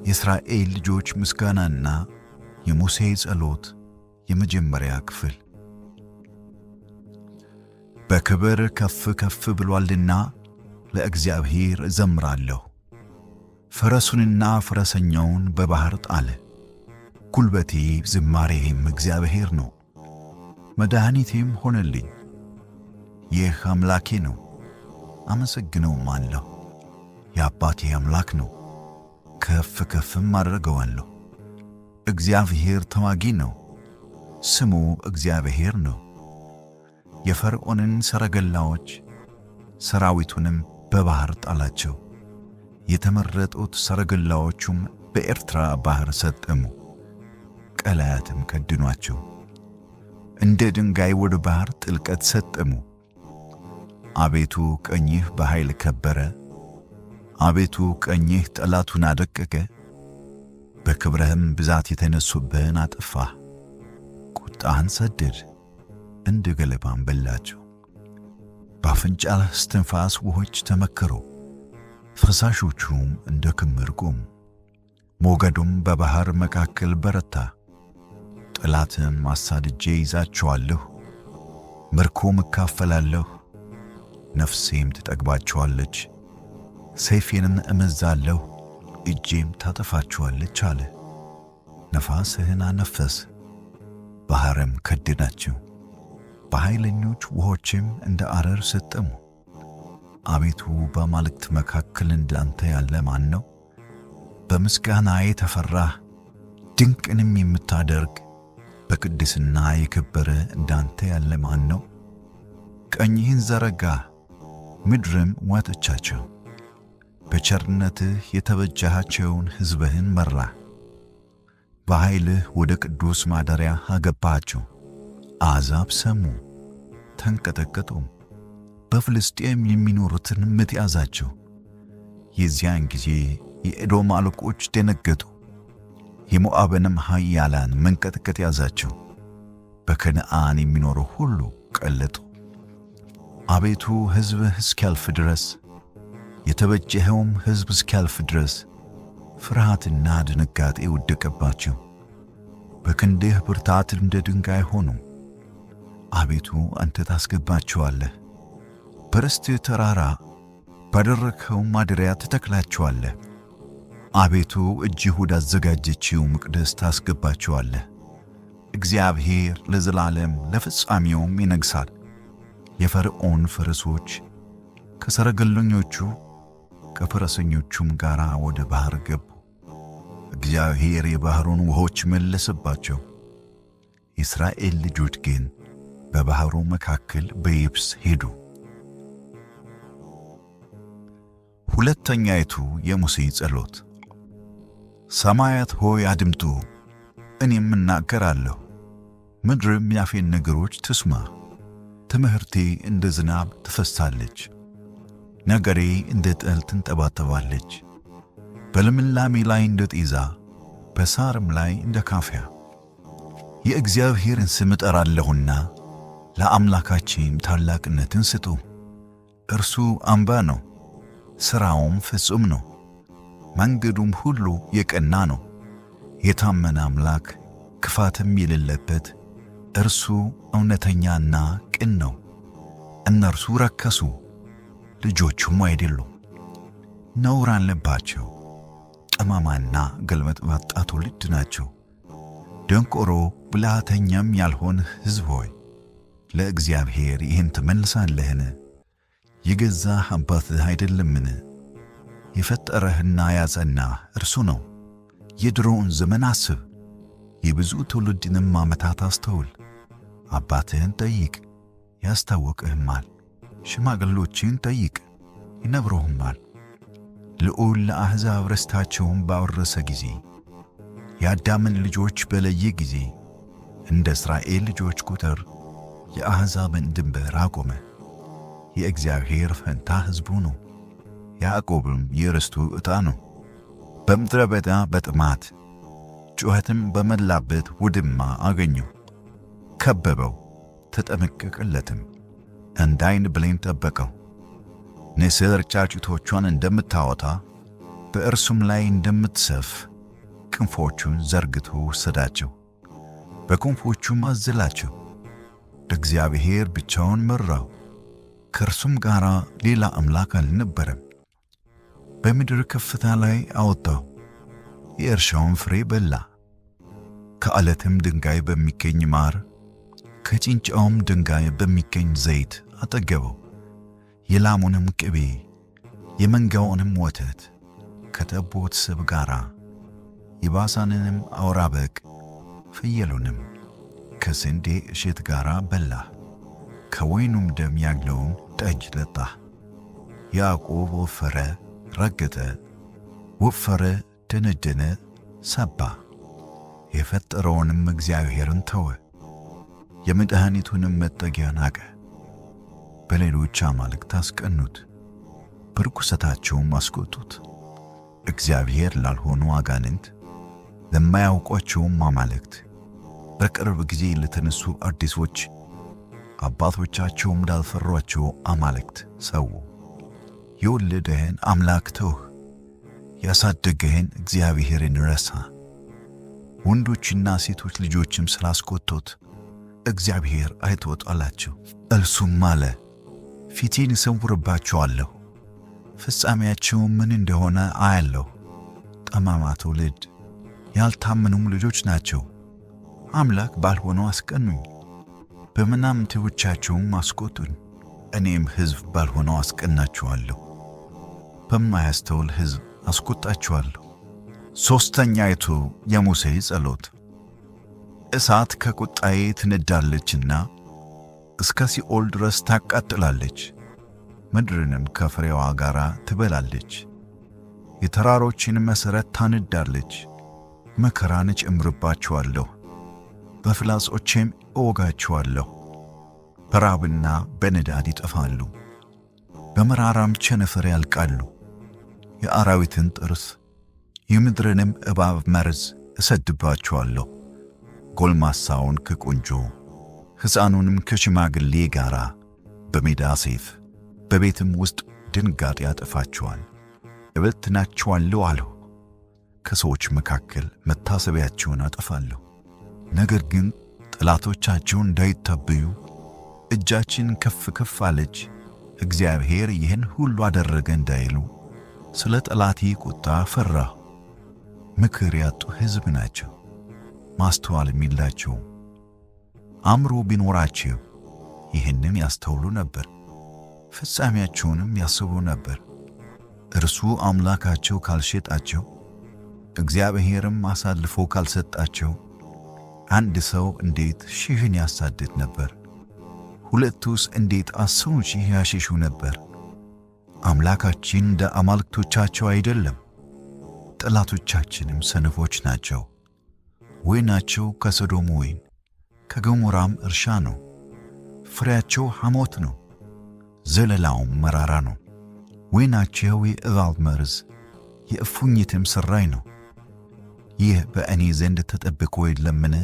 የእስራኤል ልጆች ምስጋናና የሙሴ ጸሎት የመጀመሪያ ክፍል። በክብር ከፍ ከፍ ብሏልና ለእግዚአብሔር እዘምራለሁ። ፈረሱንና ፈረሰኛውን በባህር ጣለ። ጉልበቴ ዝማሬም እግዚአብሔር ነው፣ መድኃኒቴም ሆነልኝ። ይህ አምላኬ ነው፣ አመሰግነውም አለሁ። የአባቴ አምላክ ነው፣ ከፍ ከፍም አድርገዋለሁ። እግዚአብሔር ተዋጊ ነው፣ ስሙ እግዚአብሔር ነው። የፈርዖንን ሰረገላዎች ሰራዊቱንም በባህር ጣላቸው። የተመረጡት ሰረገላዎቹም በኤርትራ ባህር ሰጠሙ፣ ቀላያትም ከድኗቸው። እንደ ድንጋይ ወደ ባህር ጥልቀት ሰጠሙ። አቤቱ ቀኝህ በኃይል ከበረ፣ አቤቱ ቀኝህ ጠላቱን አደቀቀ። በክብረህም ብዛት የተነሱብህን አጠፋህ። ቁጣህን ሰደድ፣ እንደ ገለባም በላቸው። በአፍንጫህ እስትንፋስ ውኆች ተመከሩ፣ ፈሳሾቹም እንደ ክምር ቆሙ። ሞገዱም በባህር መካከል በረታ። ጠላትም አሳድጄ ይዛቸዋለሁ፣ ምርኮም እካፈላለሁ፣ ነፍሴም ትጠግባቸዋለች። ሰይፌንም እመዛለሁ፣ እጄም ታጠፋቸዋለች አለ። ነፋስህን አነፈስ፣ ባሕርም ከደናቸው። በኃይለኞች ውኆችም እንደ አረር ሰጠሙ። አቤቱ በአማልክት መካከል እንዳንተ ያለ ማን ነው? በምስጋና የተፈራህ ድንቅንም የምታደርግ በቅድስና የከበረ እንዳንተ ያለ ማን ነው? ቀኝህን ዘረጋህ፣ ምድርም ዋጠቻቸው። በቸርነትህ የተበጀሃቸውን ሕዝብህን መራህ። በኃይልህ ወደ ቅዱስ ማደሪያ አገባሃቸው። አሕዛብ ሰሙ ተንቀጠቀጡም፣ በፍልስጤም የሚኖሩትን ምጥ ያዛቸው። የዚያን ጊዜ የኤዶም አለቆች ደነገጡ፣ የሞዓብንም ኃያላን መንቀጥቀጥ ያዛቸው። በከነዓን የሚኖሩ ሁሉ ቀለጡ። አቤቱ ሕዝብህ እስኪያልፍ ድረስ፣ የተበጀኸውም ሕዝብ እስኪያልፍ ድረስ ፍርሃትና ድንጋጤ ወደቀባቸው። በክንድህ ብርታት እንደ ድንጋይ ሆኑ። አቤቱ አንተ ታስገባቸዋለህ፣ በርስትህ ተራራ ባደረግኸው ማደሪያ ትተክላቸዋለህ። አቤቱ እጅህ ወዳዘጋጀችው መቅደስ ታስገባቸዋለህ። እግዚአብሔር ለዘላለም ለፍጻሜውም ይነግሣል። የፈርዖን ፈረሶች ከሰረገለኞቹ ከፈረሰኞቹም ጋር ወደ ባሕር ገቡ። እግዚአብሔር የባሕሩን ውኆች መለሰባቸው። የእስራኤል ልጆች ግን በባሕሩ መካከል በየብስ ሄዱ። ሁለተኛይቱ የሙሴ ጸሎት። ሰማያት ሆይ አድምጡ፣ እኔም እናገራለሁ፣ ምድርም ያፌን ነገሮች ትስማ። ትምህርቴ እንደ ዝናብ ትፈሳለች፣ ነገሬ እንደ ጠል ትንጠባጠባለች። በልምላሜ ላይ እንደ ጤዛ፣ በሳርም ላይ እንደ ካፊያ። የእግዚአብሔርን ስም እጠራለሁና ለአምላካችን ታላቅነትን ስጡ። እርሱ አምባ ነው፣ ሥራውም ፍጹም ነው፣ መንገዱም ሁሉ የቀና ነው። የታመነ አምላክ ክፋትም የሌለበት እርሱ እውነተኛና ቅን ነው። እነርሱ ረከሱ፣ ልጆቹም አይደሉም፣ ነውር አለባቸው። ጠማማና ገልመጥማጣ ትውልድ ናቸው። ደንቆሮ ብልሃተኛም ያልሆንህ ሕዝብ ሆይ ለእግዚአብሔር ይህን ትመልሳለህን? የገዛህ አባትህ አይደለምን? የፈጠረህና ያጸናህ እርሱ ነው። የድሮውን ዘመን አስብ፣ የብዙ ትውልድንም ዓመታት አስተውል። አባትህን ጠይቅ ያስታወቅህማል፣ ሽማግሎችን ጠይቅ ይነግሩህማል። ልዑል ለአሕዛብ ርስታቸውን ባወረሰ ጊዜ፣ የአዳምን ልጆች በለየ ጊዜ፣ እንደ እስራኤል ልጆች ቁጥር የአሕዛብን ድንበር አቆመ። የእግዚአብሔር ፈንታ ሕዝቡ ነው፣ ያዕቆብም የርስቱ ዕጣ ነው። በምድረ በዳ በጥማት ጩኸትም በመላበት ውድማ አገኘው። ከበበው ተጠነቀቀለትም፣ እንደ ዓይን ብሌን ጠበቀው። ንስር ጫጩቶቿን እንደምታወጣ በእርሱም ላይ እንደምትሰፍ ክንፎቹን ዘርግቶ ወሰዳቸው፣ በክንፎቹም አዘላቸው። እግዚአብሔር ብቻውን መራው፣ ከእርሱም ጋር ሌላ አምላክ አልነበረም። በምድር ከፍታ ላይ አወጣው፣ የእርሻውን ፍሬ በላ። ከዓለትም ድንጋይ በሚገኝ ማር፣ ከጭንጫውም ድንጋይ በሚገኝ ዘይት አጠገበው። የላሙንም ቅቤ የመንጋውንም ወተት ከጠቦት ስብ ጋር፣ የባሳንንም አውራ በግ ፍየሉንም ከስንዴ እሸት ጋር በላ። ከወይኑም ደም ያለውን ጠጅ ጠጣ። ያዕቆብ ወፈረ፣ ረገጠ፣ ወፈረ፣ ደነደነ፣ ሰባ። የፈጠረውንም እግዚአብሔርን ተወ፣ የመድኃኒቱንም መጠጊያ ናቀ። በሌሎች አማልክት አስቀኑት፣ በርኩሰታቸውም አስቆጡት። እግዚአብሔር ላልሆኑ አጋንንት፣ ለማያውቋቸውም አማልክት፣ በቅርብ ጊዜ ለተነሱ አዲሶች፣ አባቶቻቸውም ላልፈሯቸው አማልክት ሰው። የወለደህን አምላክ ተውህ፣ ያሳደገህን እግዚአብሔርን ረሳ። ወንዶችና ሴቶች ልጆችም ስላስቆጡት እግዚአብሔር አይቶት አላቸው። እርሱም አለ፣ ፊቴን እሰውርባቸዋለሁ፣ ፍጻሜያቸው ምን እንደሆነ አያለሁ። ጠማማ ትውልድ፣ ያልታመኑም ልጆች ናቸው። አምላክ ባልሆነው አስቀኑኝ፣ በምናምንቴዎቻቸውም አስቆጡኝ። እኔም ሕዝብ ባልሆነው አስቀናቸዋለሁ፣ በማያስተውል ሕዝብ አስቆጣቸዋለሁ። ሦስተኛይቱ የሙሴ ጸሎት። እሳት ከቁጣዬ ትነዳለችና እስከ ሲኦል ድረስ ታቃጥላለች፣ ምድርንም ከፍሬዋ ጋር ትበላለች። የተራሮችን መሠረት ታነዳለች። መከራን እጨምርባቸዋለሁ፣ በፍላጾቼም እወጋቸዋለሁ። በራብና በንዳድ ይጠፋሉ፣ በመራራም ቸነፈር ያልቃሉ። የአራዊትን ጥርስ የምድርንም እባብ መርዝ እሰድባቸዋለሁ። ጎልማሳውን ከቆንጆ ሕፃኑንም ከሽማግሌ ጋር በሜዳ ሰይፍ በቤትም ውስጥ ድንጋጤ ያጠፋቸዋል። እበትናቸዋለሁ አልሁ፣ ከሰዎች መካከል መታሰቢያቸውን አጠፋለሁ። ነገር ግን ጠላቶቻቸው እንዳይታበዩ እጃችን ከፍ ከፍ አለች፣ እግዚአብሔር ይህን ሁሉ አደረገ እንዳይሉ ስለ ጠላቴ ቁጣ ፈራሁ። ምክር ያጡ ሕዝብ ናቸው፣ ማስተዋልም የላቸውም። አእምሮ ቢኖራቸው ይህንን ያስተውሉ ነበር፣ ፍጻሜያቸውንም ያስቡ ነበር። እርሱ አምላካቸው ካልሸጣቸው፣ እግዚአብሔርም አሳልፎ ካልሰጣቸው፣ አንድ ሰው እንዴት ሺህን ያሳድድ ነበር? ሁለቱስ እንዴት 10,000 ያሸሹ ነበር? አምላካችን እንደ አማልክቶቻቸው አይደለም፣ ጠላቶቻችንም ሰነፎች ናቸው። ወይናቸው ከሰዶም ወይን ከገሞራም እርሻ ነው። ፍሬያቸው ሐሞት ነው፣ ዘለላውም መራራ ነው። ወይናቸው የእባብ መርዝ የእፉኝትም ሥራይ ነው። ይህ በእኔ ዘንድ ተጠብቆ የለምን?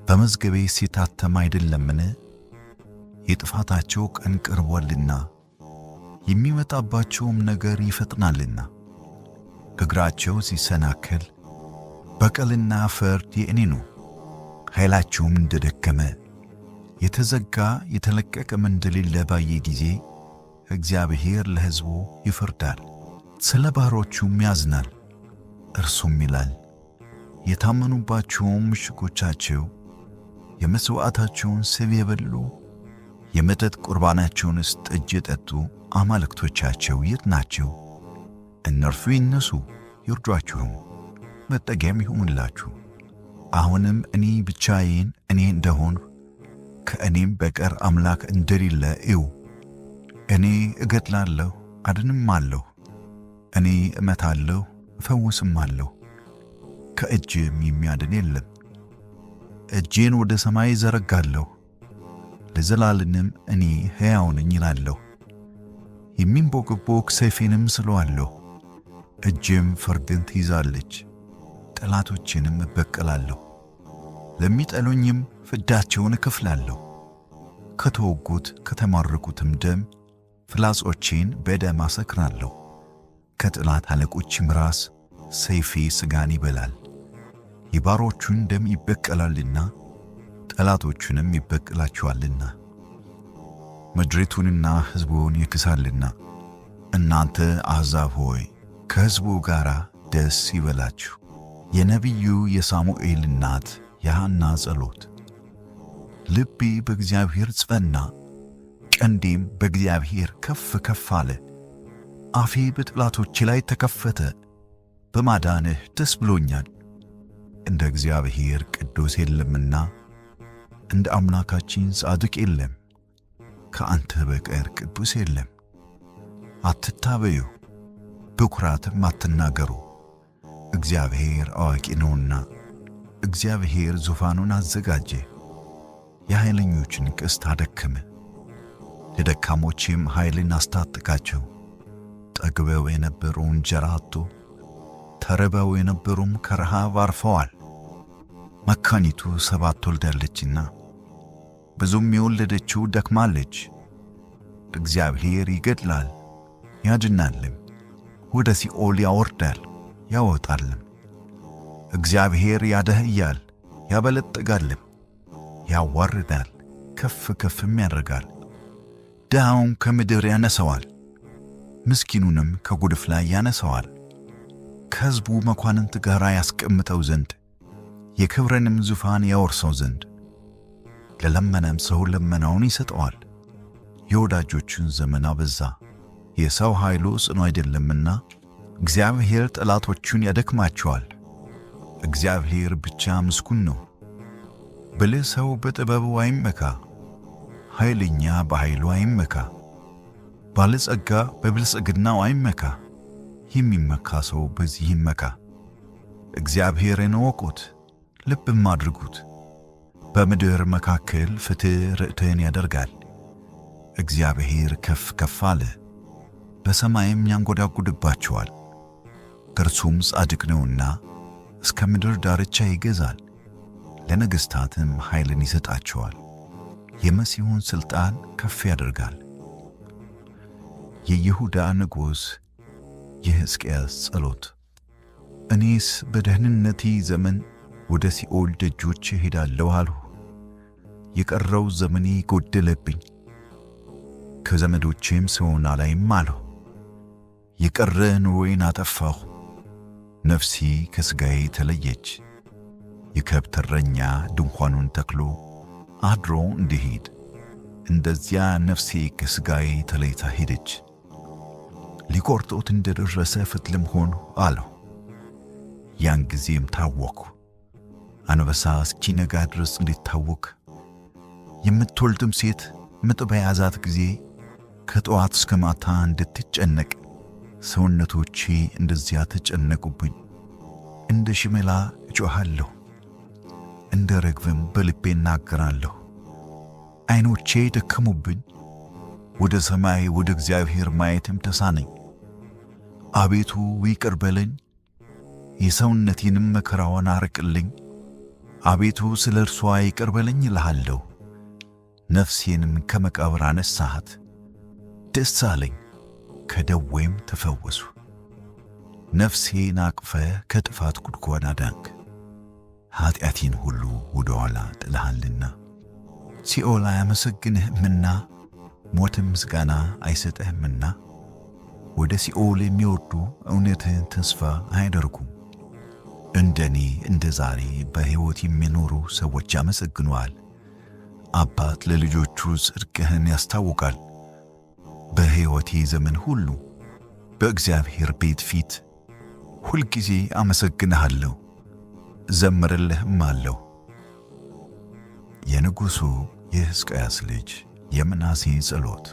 በመዝገቤ ሲታተም አይደለምን? የጥፋታቸው ቀን ቀርቧልና የሚመጣባቸውም ነገር ይፈጥናልና። እግራቸው ሲሰናከል በቀልና ፍርድ የእኔ ነው። ኃይላቸውም እንደደከመ የተዘጋ የተለቀቀም እንደሌለ ባየ ጊዜ እግዚአብሔር ለሕዝቡ ይፈርዳል፣ ስለ ባሮቹም ያዝናል። እርሱም ይላል፣ የታመኑባቸውም ምሽጎቻቸው የመሥዋዕታቸውን ስብ የበሉ የመጠጥ ቁርባናቸውንስ ጠጅ የጠጡ አማልክቶቻቸው የት ናቸው? እነርሱ ይነሱ ይርዷችሁም፣ መጠጊያም ይሁኑላችሁ። አሁንም እኔ ብቻዬን እኔ እንደሆንሁ ከእኔም በቀር አምላክ እንደሌለ እዩ። እኔ እገድላለሁ አድንማለሁ፣ እኔ እመታለሁ እፈውስማለሁ፣ ከእጅም የሚያድን የለም። እጄን ወደ ሰማይ ዘረጋለሁ፣ ለዘላለምም እኔ ሕያው ነኝ እላለሁ። የሚንቦገቦግ ሰይፌንም ስለዋለሁ፣ እጄም ፍርድን ትይዛለች። ጠላቶችንም እበቀላለሁ፣ ለሚጠሉኝም ፍዳቸውን እከፍላለሁ። ከተወጉት ከተማረኩትም ደም ፍላጾቼን በደም አሰክራለሁ። ከጠላት አለቆችም ራስ ሰይፌ ሥጋን ይበላል፣ የባሮቹን ደም ይበቀላልና ጠላቶቹንም ይበቀላቸዋልና ምድሪቱንና ሕዝቡን ይክሳልና። እናንተ አሕዛብ ሆይ ከሕዝቡ ጋር ደስ ይበላችሁ። የነቢዩ የሳሙኤል እናት የሐና ጸሎት። ልቤ በእግዚአብሔር ጸና፣ ቀንዴም በእግዚአብሔር ከፍ ከፍ አለ። አፌ በጠላቶቼ ላይ ተከፈተ፣ በማዳንህ ደስ ብሎኛል። እንደ እግዚአብሔር ቅዱስ የለምና እንደ አምላካችን ጻድቅ የለም፣ ከአንተ በቀር ቅዱስ የለም። አትታበዩ፣ በኩራትም አትናገሩ፣ እግዚአብሔር አዋቂ ነውና። እግዚአብሔር ዙፋኑን አዘጋጀ፣ የኃይለኞችን ቀስት አደከመ። ለደካሞችም ኃይልን አስታጠቃቸው። ጠግበው የነበሩ እንጀራ አጡ፣ ተርበው የነበሩም ከረሃብ አርፈዋል። መካኒቱ 7 ወልዳለችና ብዙም የወለደችው ደክማለች። እግዚአብሔር ይገድላል ያድናልም፣ ወደ ሲኦል ያወርዳል ያወጣልም። እግዚአብሔር ያደህያል ያበለጥጋልም፣ ያዋርዳል ከፍ ከፍም ያደርጋል። ድሃውን ከምድር ያነሰዋል፣ ምስኪኑንም ከጉድፍ ላይ ያነሰዋል። ከሕዝቡ መኳንንት ጋር ያስቀምጠው ዘንድ የክብርንም ዙፋን ያወርሰው ዘንድ ለለመነም ሰው ልመናውን ይሰጠዋል። የወዳጆቹን ዘመን አበዛ፣ የሰው ኃይሉ ጽኑ አይደለምና። እግዚአብሔር ጠላቶቹን ያደክማቸዋል። እግዚአብሔር ብቻ ምስጉን ነው። ብልህ ሰው በጥበቡ አይመካ፣ ኃይለኛ በኃይሉ አይመካ። ባለጸጋ በብልጽግናው አይመካ፣ የሚመካ ሰው በዚህ ይመካ። እግዚአብሔርን እወቁት ልብም አድርጉት፣ በምድር መካከል ፍትሕ ርትዕን ያደርጋል። እግዚአብሔር ከፍ ከፍ አለ፣ በሰማይም ያንጐዳጕድባቸዋል። እርሱም ጻድቅ ነውና እስከ ምድር ዳርቻ ይገዛል፣ ለነገሥታትም ኃይልን ይሰጣቸዋል። የመሲሑን ሥልጣን ከፍ ያደርጋል። የይሁዳ ንጉሥ የሕዝቅያስ ጸሎት። እኔስ በደህንነቴ ዘመን ወደ ሲኦል ደጆች እሄዳለሁ አልሁ። የቀረው ዘመኔ ጎደለብኝ፣ ከዘመዶቼም ሰውን አላይም አልሁ። የቀረ ኑሮዬን አጠፋሁ፣ ነፍሴ ከሥጋዬ ተለየች። የከብት እረኛ ድንኳኑን ተክሎ አድሮ እንዲሄድ እንደዚያ ነፍሴ ከሥጋዬ ተለይታ ሄደች። ሊቆርጦት እንደ ደረሰ ፍትልም ሆንሁ አልሁ። ያን ጊዜም ታወክሁ። አንበሳ እስኪነጋ ድረስ እንዴት ታወክ! የምትወልድም ሴት ምጥ በያዛት ጊዜ ከጠዋት እስከ ማታ እንድትጨነቅ ሰውነቶቼ እንደዚያ ተጨነቁብኝ። እንደ ሽመላ እጮኻለሁ፣ እንደ ርግብም በልቤ እናገራለሁ። ዐይኖቼ ደከሙብኝ፣ ወደ ሰማይ ወደ እግዚአብሔር ማየትም ተሳነኝ። አቤቱ ይቅር በለኝ፣ የሰውነቴንም መከራዋን አርቅልኝ። አቤቱ ስለ እርሷ ይቅር በለኝ እልሃለሁ። ነፍሴንም ከመቃብር አነሳሃት፣ ደስ አለኝ፣ ከደዌም ተፈወሱ። ነፍሴን አቅፈህ ከጥፋት ጉድጓድ አዳንክ፣ ኀጢአቴን ሁሉ ወደ ኋላ ጥለሃልና። ሲኦል አያመሰግንህምና ሞትም ምስጋና አይሰጥህምና። ወደ ሲኦል የሚወርዱ እውነትህን ተስፋ አያደርጉም። እንደኔ እንደ ዛሬ በሕይወት የሚኖሩ ሰዎች ያመሰግኑሃል። አባት ለልጆቹ ጽድቅህን ያስታውቃል። በሕይወቴ ዘመን ሁሉ በእግዚአብሔር ቤት ፊት ሁልጊዜ አመሰግንሃለሁ፣ ዘምርልህም አለሁ። የንጉሡ የሕዝቅያስ ልጅ የምናሴ ጸሎት።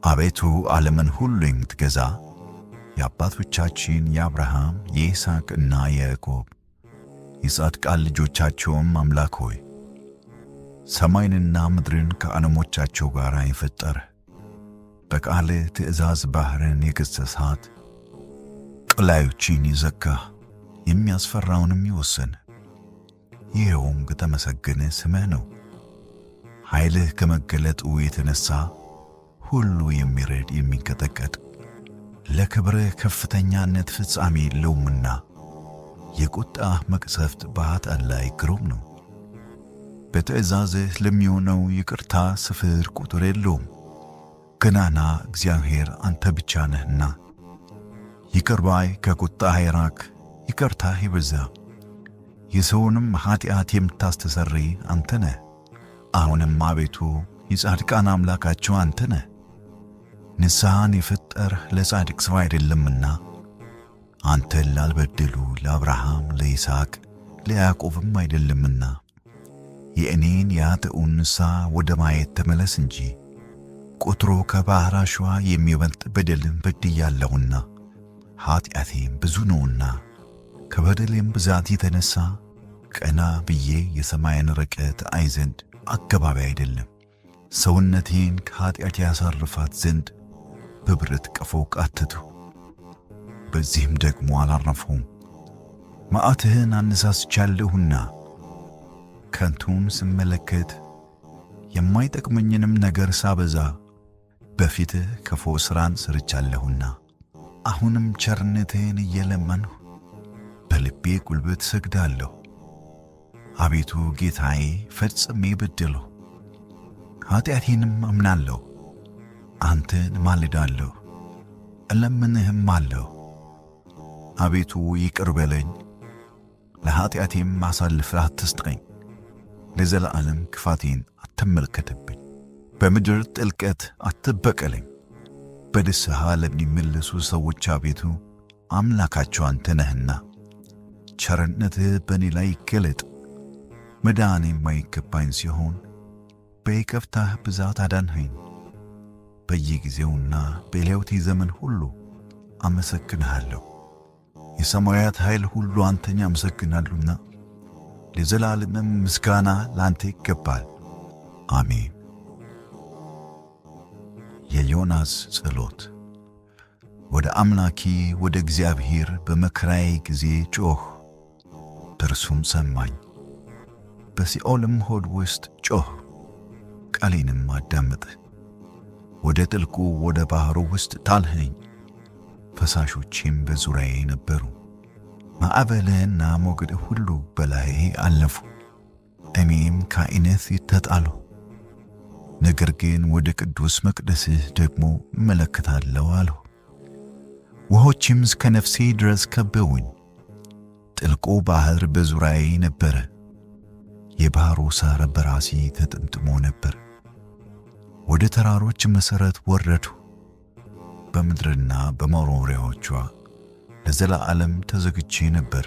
አቤቱ ዓለምን ሁሉ የምትገዛ የአባቶቻችን የአብርሃም የይስሐቅ እና የያዕቆብ የጻድቃን ልጆቻቸውም አምላክ ሆይ ሰማይንና ምድርን ከዓለሞቻቸው ጋር የፈጠርህ በቃልህ ትእዛዝ ባሕርን የገሠጽሃት ቀላዮችን የዘጋህ የሚያስፈራውንም የወሰንህ ይኸውም ከተመሰገነ ስምህ ነው። ኃይልህ ከመገለጡ የተነሣ ሁሉ የሚረድ የሚንቀጠቀጥ ለክብርህ ከፍተኛነት ፍጻሜ የለውምና የቁጣህ መቅሰፍት በኃጥአን ላይ ግሩም ነው። በትእዛዝህ ለሚሆነው ይቅርታ ስፍር ቁጥር የለውም። ገናና እግዚአብሔር አንተ ብቻ ነህና ይቅር ባይ ከቁጣህ የራቅ ይቅርታህ ይበዛ። የሰውንም ኃጢአት የምታስተሰርይ አንተ ነህ። አሁንም አቤቱ የጻድቃን አምላካቸው አንተ ነህ። ንስሐን የፈጠርህ ለጻድቅ ሰው አይደለምና አንተን ላልበደሉ ለአብርሃም፣ ለይስሐቅ፣ ለያዕቆብም አይደለምና የእኔን የኃጥኡን ንስሐ ወደ ማየት ተመለስ እንጂ ቁጥሩ ከባሕር አሸዋ የሚበልጥ በደልን በድያለሁና ኃጢአቴም ብዙ ነውና ከበደሌም ብዛት የተነሣ ቀና ብዬ የሰማይን ርቀት አይ ዘንድ አገባቢ አይደለም። ሰውነቴን ከኃጢአት ያሳርፋት ዘንድ በብረት ቀፎ ቃተቱ፣ በዚህም ደግሞ አላረፈውም። መዓትህን አነሳስቻለሁና ከንቱን ስመለከት የማይጠቅመኝንም ነገር ሳበዛ በፊትህ ክፉ ሥራን ሰርቻለሁና አሁንም ቸርነትህን እየለመንሁ በልቤ ጉልበት ሰግዳለሁ። አቤቱ ጌታዬ ፈጽሜ በደልሁ፣ ኃጢአቴንም አምናለሁ። አንተን ማልዳለሁ እለምንህም አለሁ። አቤቱ ይቅር በለኝ፣ ለኃጢአቴም አሳልፈህ አትስጠኝ። ለዘላለም ክፋቴን አትመልከትብኝ፣ በምድር ጥልቀት አትበቀለኝ። በንስሐ ለሚመለሱ ሰዎች አቤቱ አምላካቸው አንተ ነህና ቸርነትህ በእኔ ላይ ይገለጥ። መዳን የማይገባኝ ሲሆን በይቅርታህ ብዛት አዳንኸኝ። በየጊዜውና በሕይወቴ ዘመን ሁሉ አመሰግንሃለሁ። የሰማያት ኃይል ሁሉ አንተን ያመሰግናሉና ለዘላለምም ምስጋና ለአንተ ይገባል። አሜን። የዮናስ ጸሎት። ወደ አምላኬ ወደ እግዚአብሔር በመከራዬ ጊዜ ጮኽ፣ እርሱም ሰማኝ። በሲኦልም ሆድ ውስጥ ጮኽ፣ ቃሌንም አዳመጠ። ወደ ጥልቁ ወደ ባሕሩ ውስጥ ጣልኸኝ፣ ፈሳሾቼም በዙሪያዬ ነበሩ። ማዕበልህና ሞገድህ ሁሉ በላዬ አለፉ፣ እኔም ከዓይንህ ተጣልሁ። ነገር ግን ወደ ቅዱስ መቅደስህ ደግሞ እመለከታለሁ አልሁ። ውኆችም እስከ ነፍሴ ድረስ ከበውኝ፣ ጥልቁ ባሕር በዙሪያዬ ነበረ። የባሕሩ ሣር በራሴ ተጠምጥሞ ነበር። ወደ ተራሮች መሠረት ወረድሁ፣ በምድርና በመወርወሪያዎቿ ለዘላለም ተዘግቼ ነበር።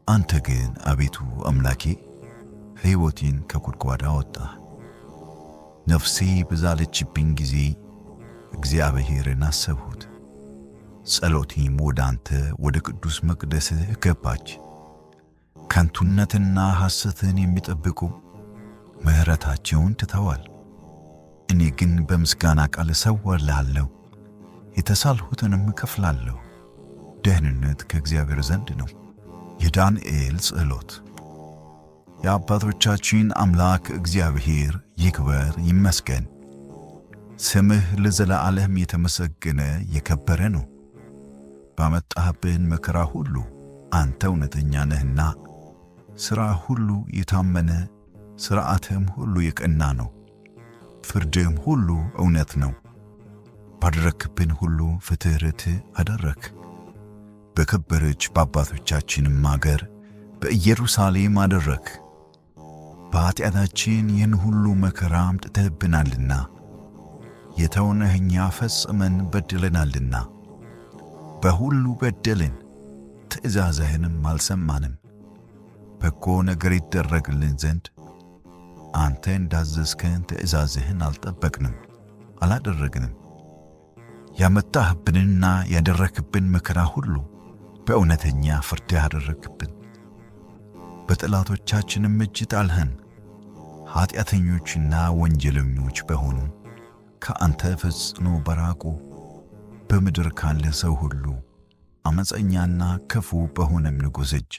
አንተ ግን አቤቱ አምላኬ ሕይወቴን ከጕድጓድ አወጣህ። ነፍሴ በዛለችብኝ ጊዜ እግዚአብሔርን አሰብሁት። ጸሎቴም ወደ አንተ ወደ ቅዱስ መቅደስህ ገባች። ከንቱነትና ሐሰትን የሚጠብቁ ምሕረታቸውን ትተዋል። እኔ ግን በምስጋና ቃል እሰዋልሃለሁ፣ የተሳልሁትንም እከፍላለሁ። ደህንነት ከእግዚአብሔር ዘንድ ነው። የዳንኤል ጸሎት። የአባቶቻችን አምላክ እግዚአብሔር ይክበር ይመስገን። ስምህ ለዘላለም የተመሰገነ የከበረ ነው። ባመጣህብን መከራ ሁሉ አንተ እውነተኛ ነህና ሥራ ሁሉ የታመነ ሥርዓትህም ሁሉ የቀና ነው። ፍርድህም ሁሉ እውነት ነው። ባደረግክብን ሁሉ ፍትሕርትህ አደረግክ። በከበረች በአባቶቻችንም አገር በኢየሩሳሌም አደረግክ። በኃጢአታችን ይህን ሁሉ መከራ አምጥተህብናልና የተውነህ እኛ ፈጽመን በድለናልና በሁሉ በደልን፣ ትእዛዝህንም አልሰማንም። በጎ ነገር ይደረግልን ዘንድ አንተ እንዳዘዝከን ትእዛዝህን አልጠበቅንም አላደረግንም። ያመጣህብንና ያደረክብን መከራ ሁሉ በእውነተኛ ፍርድህ አደረግብን። በጠላቶቻችንም እጅ ጣልኸን። ኃጢአተኞችና ወንጀለኞች በሆኑ ከአንተ ፈጽሞ በራቁ በምድር ካለ ሰው ሁሉ ዓመፀኛና ክፉ በሆነም ንጉሥ እጅ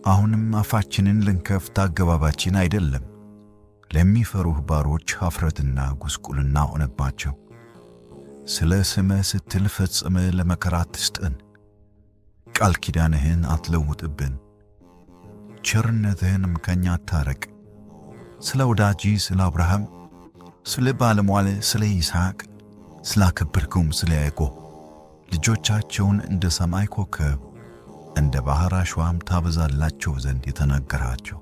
አሁንም አፋችንን ልንከፍት አገባባችን አይደለም። ለሚፈሩህ ባሮች ኀፍረትና ጉስቁልና ሆነባቸው። ስለ ስምህ ስትል ፈጽመህ ለመከራ አትስጠን። ቃል ኪዳንህን አትለውጥብን። ቸርነትህንም ከእኛ አታርቅ። ስለ ወዳጅ ስለ አብርሃም፣ ስለ ባለሟል ስለ ይስሐቅ ስላከበርከውም ስለ ያዕቆብ ልጆቻቸውን እንደ ሰማይ ኮከብ እንደ ባሕር አሸዋም ታበዛላቸው ዘንድ የተናገራቸው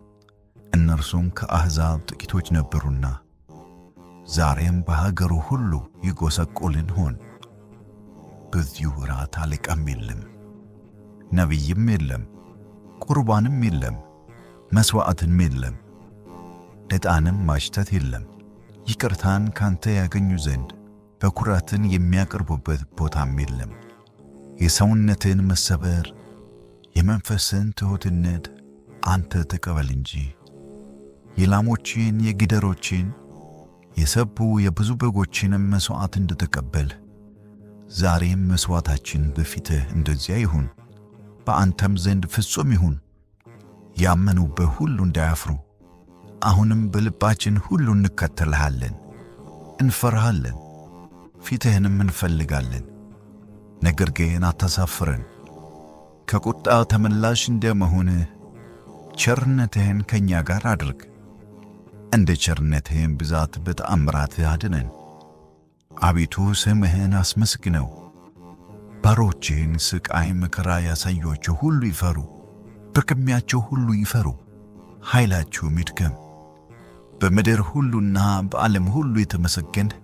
እነርሱም ከአሕዛብ ጥቂቶች ነበሩና ዛሬም በሀገሩ ሁሉ ይጎሰቆልን ሆን። በዚሁ ወራት አለቃም የለም፣ ነቢይም የለም፣ ቁርባንም የለም፣ መሥዋዕትም የለም፣ ዕጣንም ማሽተት የለም። ይቅርታን ካንተ ያገኙ ዘንድ በኩራትን የሚያቀርቡበት ቦታም የለም። የሰውነትን መሰበር የመንፈስን ትሑትነት አንተ ተቀበል እንጂ የላሞችን የጊደሮችን የሰቡ የብዙ በጎችንም መሥዋዕት እንደተቀበል ዛሬም መሥዋዕታችን በፊትህ እንደዚያ ይሁን። በአንተም ዘንድ ፍጹም ይሁን። ያመኑብህ ሁሉ እንዳያፍሩ አሁንም በልባችን ሁሉ እንከተልሃለን፣ እንፈርሃለን፣ ፊትህንም እንፈልጋለን። ነገር ግን አታሳፍረን። ከቁጣ ተመላሽ እንደመሆንህ ቸርነትህን ከእኛ ጋር አድርግ። እንደ ቸርነትህም ብዛት በተአምራትህ አድነን። አቤቱ ስምህን አስመስግነው። ባሮችህን ስቃይ መከራ ያሳዩአቸው ሁሉ ይፈሩ፣ በቅሚያቸው ሁሉ ይፈሩ፣ ኃይላቸውም ይድከም። በምድር ሁሉና በዓለም ሁሉ የተመሰገንህ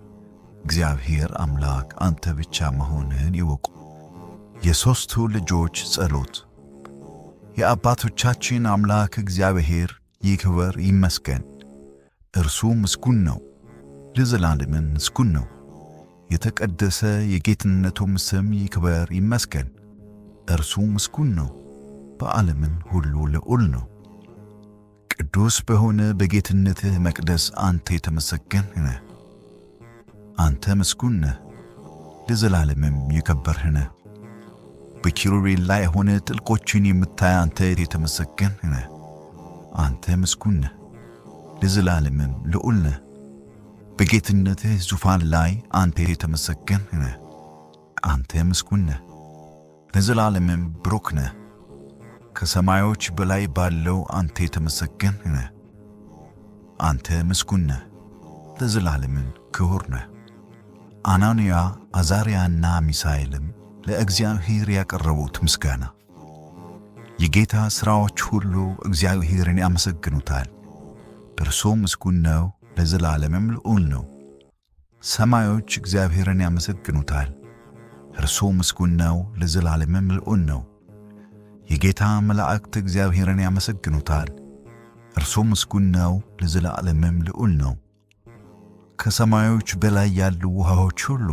እግዚአብሔር አምላክ አንተ ብቻ መሆንህን ይወቁ። የሦስቱ ልጆች ጸሎት። የአባቶቻችን አምላክ እግዚአብሔር ይክበር ይመስገን። እርሱ ምስጉን ነው፣ ለዘላለምን ምስጉን ነው። የተቀደሰ የጌትነቱም ስም ይክበር ይመስገን። እርሱ ምስጉን ነው፣ በዓለምን ሁሉ ልዑል ነው። ቅዱስ በሆነ በጌትነትህ መቅደስ አንተ የተመሰገንህ ነህ። አንተ ምስጉን ነህ፣ ለዘላለምም የከበርህ ነህ። በኪሩቤል ላይ ሆነ ጥልቆችን የምታይ አንተ የተመሰገንህ ነህ። አንተ ምስጉን ነህ፣ ለዘላለምም ልዑል ነህ። በጌትነትህ ዙፋን ላይ አንተ የተመሰገንህ ነህ። አንተ ምስጉን ነህ፣ ለዘላለምም ብሩክ ነህ። ከሰማዮች በላይ ባለው አንተ የተመሰገንህ ነህ። አንተ ምስጉን ነህ፣ ለዘላለምም ክቡር ነህ። አናንያ አዛርያና ሚሳኤልም ለእግዚአብሔር ያቀረቡት ምስጋና። የጌታ ሥራዎች ሁሉ እግዚአብሔርን ያመሰግኑታል። እርሱ ምስጉን ነው፣ ለዘላለምም ልዑል ነው። ሰማዮች እግዚአብሔርን ያመሰግኑታል። እርሱ ምስጉን ነው፣ ለዘላለምም ልዑል ነው። የጌታ መላእክት እግዚአብሔርን ያመሰግኑታል። እርሱ ምስጉን ነው፣ ለዘላለምም ልዑል ነው። ከሰማዮች በላይ ያሉ ውሃዎች ሁሉ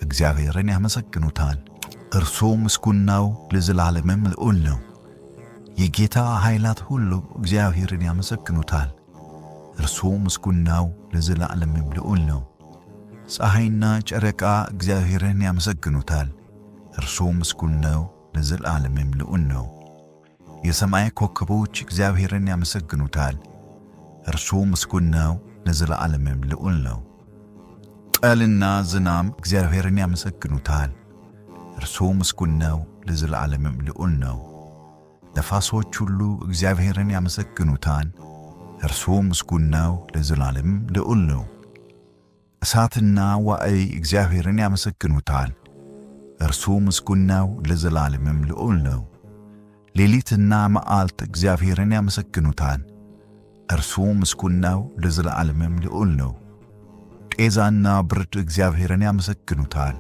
እግዚአብሔርን ያመሰግኑታል። እርሱ ምስጉን ነው፣ ለዘላለምም ልዑል ነው። የጌታ ኃይላት ሁሉ እግዚአብሔርን ያመሰግኑታል። እርሱ ምስጉን ነው፣ ለዘላለምም ልዑል ነው። ፀሐይና ጨረቃ እግዚአብሔርን ያመሰግኑታል። እርሱ ምስጉን ነው፣ ለዘላለምም ልዑል ነው። የሰማይ ኮከቦች እግዚአብሔርን ያመሰግኑታል። እርሱ ምስጉን ነው፣ ለዘላለምም ልዑል ነው። ጠልና ዝናም እግዚአብሔርን ያመሰግኑታል። እርሱ ምስጉን ነው፣ ለዘላለምም ልዑል ነው። ነፋሶች ሁሉ እግዚአብሔርን ያመሰግኑታል። እርሱ ምስጉን ነው፣ ለዘላለምም ልዑል ነው። እሳትና ዋዕይ እግዚአብሔርን ያመሰግኑታል። እርሱ ምስጉን ነው፣ ለዘላለምም ልዑል ነው። ሌሊትና መዓልት እግዚአብሔርን ያመሰግኑታል። እርሱ ምስጉን ነው፣ ለዘላለምም ልዑል ነው። ጤዛና ብርድ እግዚአብሔርን ያመሰግኑታል።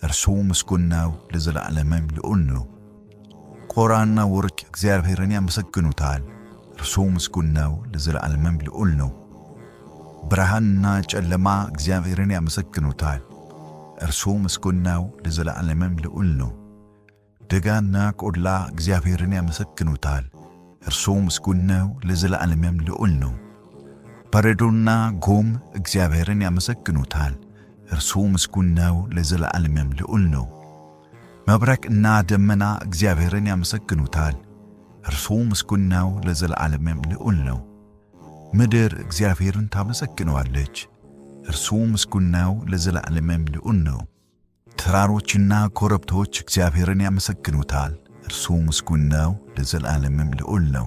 እርሱ ምስጉን ነው፣ ለዘላለምም ልዑል ነው። ቆራና ወርቅ እግዚአብሔርን ያመሰግኑታል። እርሱ ምስጉን ነው፣ ለዘላለምም ልዑል ነው። ብርሃንና ጨለማ እግዚአብሔርን ያመሰግኑታል። እርሱ ምስጉን ነው፣ ለዘላለምም ልዑል ነው። ደጋና ቆላ እግዚአብሔርን ያመሰግኑታል። እርሱ ምስጉን ነው፣ ለዘላለምም ልዑል ነው። በረዶና ጉም እግዚአብሔርን ያመሰግኑታል። እርሱ ምስጉን ነው፣ ለዘላለምም ልዑል ነው። መብረቅና ደመና እግዚአብሔርን ያመሰግኑታል። እርሱ ምስጉን ነው፣ ለዘላለምም ልዑል ነው። ምድር እግዚአብሔርን ታመሰግነዋለች። እርሱ ምስጉን ነው፣ ለዘላለምም ልዑል ነው። ተራሮችና ኮረብቶች እግዚአብሔርን ያመሰግኑታል። እርሱ ምስጉን ነው፣ ለዘላለምም ልዑል ነው።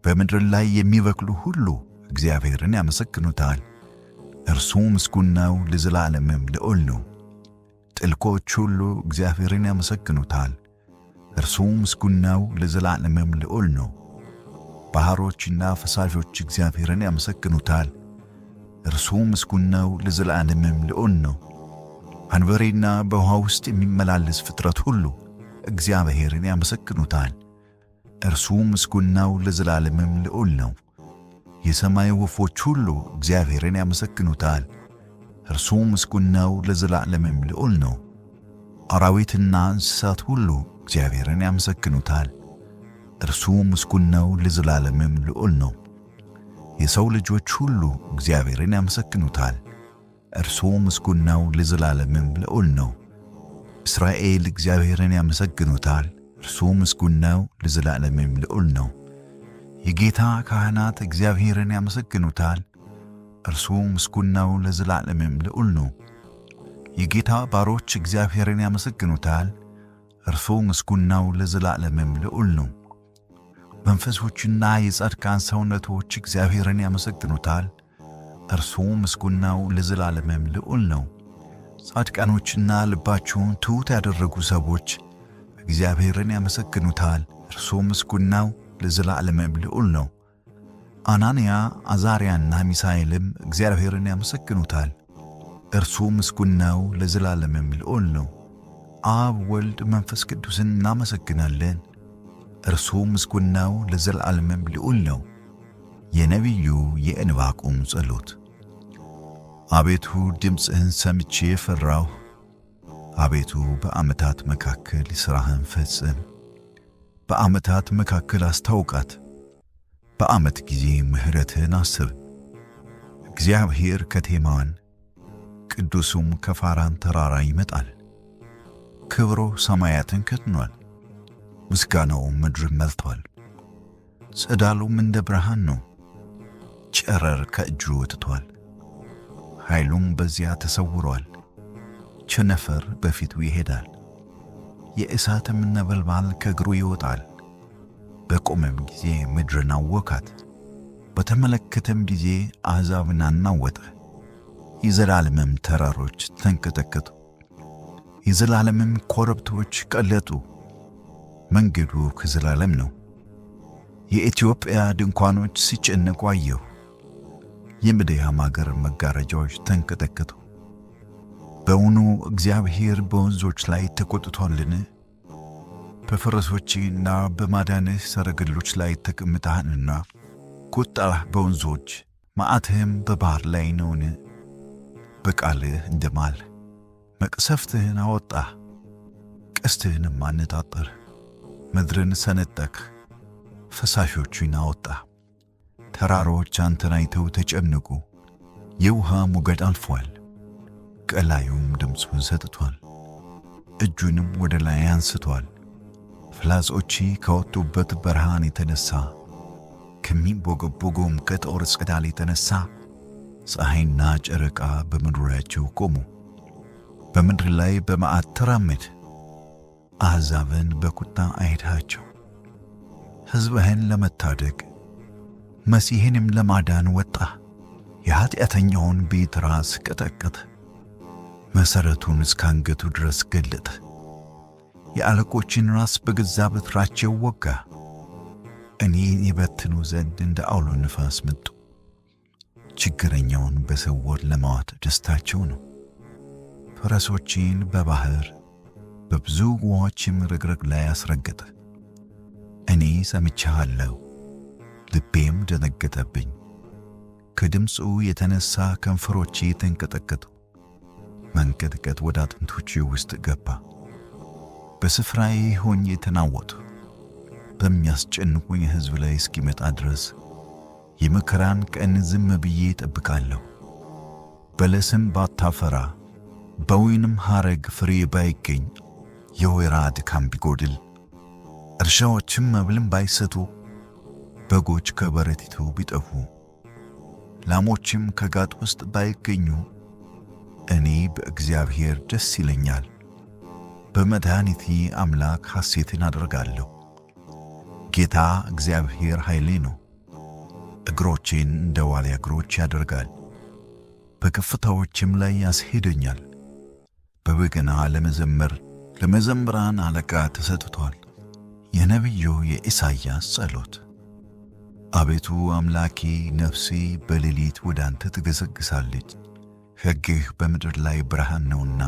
በምድር ላይ የሚበቅሉ ሁሉ እግዚአብሔርን ያመሰግኑታል። እርሱ ምስጉን ነው፣ ለዘላለምም ልዑል ነው። ጥልቆች ሁሉ እግዚአብሔርን ያመሰግኑታል። እርሱ ምስጉን ነው፣ ለዘላለምም ልዑል ነው። ባሕሮችና ፈሳሾች እግዚአብሔርን ያመሰግኑታል። እርሱ ምስጉን ነው፣ ለዘላለምም ልዑል ነው። አንበሬና በውሃ ውስጥ የሚመላለስ ፍጥረት ሁሉ እግዚአብሔርን ያመሰግኑታል። እርሱ ምስጉን ነው፣ ለዘላለምም ልዑል ነው። የሰማይ ወፎች ሁሉ እግዚአብሔርን ያመሰግኑታል። እርሱ ምስጉን ነው፣ ለዘላለምም ልዑል ነው። አራዊትና እንስሳት ሁሉ እግዚአብሔርን ያመሰግኑታል። እርሱ ምስጉን ነው፣ ለዘላለምም ልዑል ነው። የሰው ልጆች ሁሉ እግዚአብሔርን ያመሰግኑታል። እርሱ ምስጉን ነው፣ ለዘላለምም ልዑል ነው። እስራኤል እግዚአብሔርን ያመሰግኑታል። እርሱ ምስጉን ነው፣ ለዘላለምም ልዑል ነው። የጌታ ካህናት እግዚአብሔርን ያመሰግኑታል። እርሱ ምስጉን ነው፣ ለዘላለምም ልዑል ነው። የጌታ ባሮች እግዚአብሔርን ያመሰግኑታል። እርሱ ምስጉን ነው፣ ለዘላለምም ልዑል ነው። መንፈሶችና የጻድቃን ሰውነቶች እግዚአብሔርን ያመሰግኑታል። እርሱ ምስጉን ነው፣ ለዘላለምም ልዑል ነው። ጻድቃኖችና ልባቸውን ትሑት ያደረጉ ሰዎች እግዚአብሔርን ያመሰግኑታል። እርሱ ምስጉን ነው፣ ለዘላለምም ልዑል ነው። አናንያ፣ አዛርያና ሚሳኤልም እግዚአብሔርን ያመሰግኑታል። እርሱ ምስጉን ነው፣ ለዘላለምም ልዑል ነው። አብ፣ ወልድ፣ መንፈስ ቅዱስን እናመሰግናለን። እርሱ ምስጉን ነው፣ ለዘላለምም ልዑል ነው። የነቢዩ የዕንባቆም ጸሎት። አቤቱ ድምፅህን ሰምቼ ፈራሁ። አቤቱ በዓመታት መካከል ሥራህን ፈጽም። በዓመታት መካከል አስታውቃት። በዓመት ጊዜ ምሕረትህን አስብ። እግዚአብሔር ከቴማን ቅዱሱም ከፋራን ተራራ ይመጣል። ክብሩ ሰማያትን ከድኗል፣ ምስጋናው ምድርን መልቷል። ጸዳሉም እንደ ብርሃን ነው፣ ጨረር ከእጁ ወጥቷል። ኃይሉም በዚያ ተሰውሯል። ቸነፈር በፊቱ ይሄዳል፣ የእሳትም ነበልባል ከእግሩ ይወጣል። በቆመም ጊዜ ምድርን አወካት፣ በተመለከተም ጊዜ አሕዛብን አናወጠ። የዘላለምም ተራሮች ተንቀጠቀጡ፣ የዘላለምም ኮረብቶች ቀለጡ። መንገዱ ከዘላለም ነው። የኢትዮጵያ ድንኳኖች ሲጨነቁ አየሁ። የምድያም አገር መጋረጃዎች ተንቀጠቀጡ። በውኑ እግዚአብሔር በወንዞች ላይ ተቆጥቷልን? በፈረሶችና በማዳንህ ሰረገሎች ላይ ተቀምጠሃልና። ቁጣህ በወንዞች መዓትህም በባሕር ላይ ነውን? በቃልህ እንደማል መቅሰፍትህን አወጣህ፣ ቀስትህንም አነጣጠርህ። ምድርን ሰነጠቅህ፣ ፈሳሾቹን አወጣህ። ተራሮች አንተን አይተው ተጨነቁ። የውሃ ሞገድ አልፏል፣ ቀላዩም ድምፁን ሰጥቷል፣ እጁንም ወደ ላይ አንስቷል። ፍላጾች ከወጡበት ብርሃን የተነሣ ከሚንቦገቦገውም ከጦር ጸዳል የተነሣ ፀሐይና ጨረቃ በመኖሪያቸው ቆሙ። በምድር ላይ በመዓት ተራመድ፣ አሕዛብን በቁጣ አይድሃቸው። ሕዝብህን ለመታደግ መሲሕንም ለማዳን ወጣ። የኀጢአተኛውን ቤት ራስ ቀጠቀጠ፣ መሠረቱን እስከ አንገቱ ድረስ ገለጠ። የአለቆችን ራስ በገዛ በትራቸው ወጋ። እኔን ይበትኑ ዘንድ እንደ አውሎ ነፋስ መጡ። ችግረኛውን በስውር ለማዋጥ ደስታቸው ነው። ፈረሶችን በባሕር በብዙ ውኆችም ረግረግ ላይ አስረገጠ። እኔ ሰምቼሃለሁ፣ ልቤም ደነገጠብኝ። ከድምፁ የተነሣ ከንፈሮቼ ተንቀጠቀጡ፣ መንቀጥቀጥ ወደ አጥንቶቼ ውስጥ ገባ። በስፍራዬ ሆኜ ተናወጡ። በሚያስጨንቁኝ ሕዝብ ላይ እስኪመጣ ድረስ የመከራን ቀን ዝም ብዬ እጠብቃለሁ። በለስም ባታፈራ በወይንም ሐረግ ፍሬ ባይገኝ፣ የወይራ ድካም ቢጎድል፣ እርሻዎችም መብልን ባይሰጡ፣ በጎች ከበረቲቱ ቢጠፉ፣ ላሞችም ከጋጥ ውስጥ ባይገኙ፣ እኔ በእግዚአብሔር ደስ ይለኛል፣ በመድኃኒቴ አምላክ ሐሴትን አደርጋለሁ። ጌታ እግዚአብሔር ኃይሌ ነው። እግሮቼን እንደ ዋልያ እግሮች ያደርጋል፣ በከፍታዎችም ላይ ያስሄደኛል። በበገና ለመዘመር ለመዘምራን አለቃ ተሰጥቷል። የነቢዩ የኢሳይያስ ጸሎት። አቤቱ አምላኬ፣ ነፍሴ በሌሊት ወደ አንተ ትገሰግሳለች። ሕግህ በምድር ላይ ብርሃን ነውና።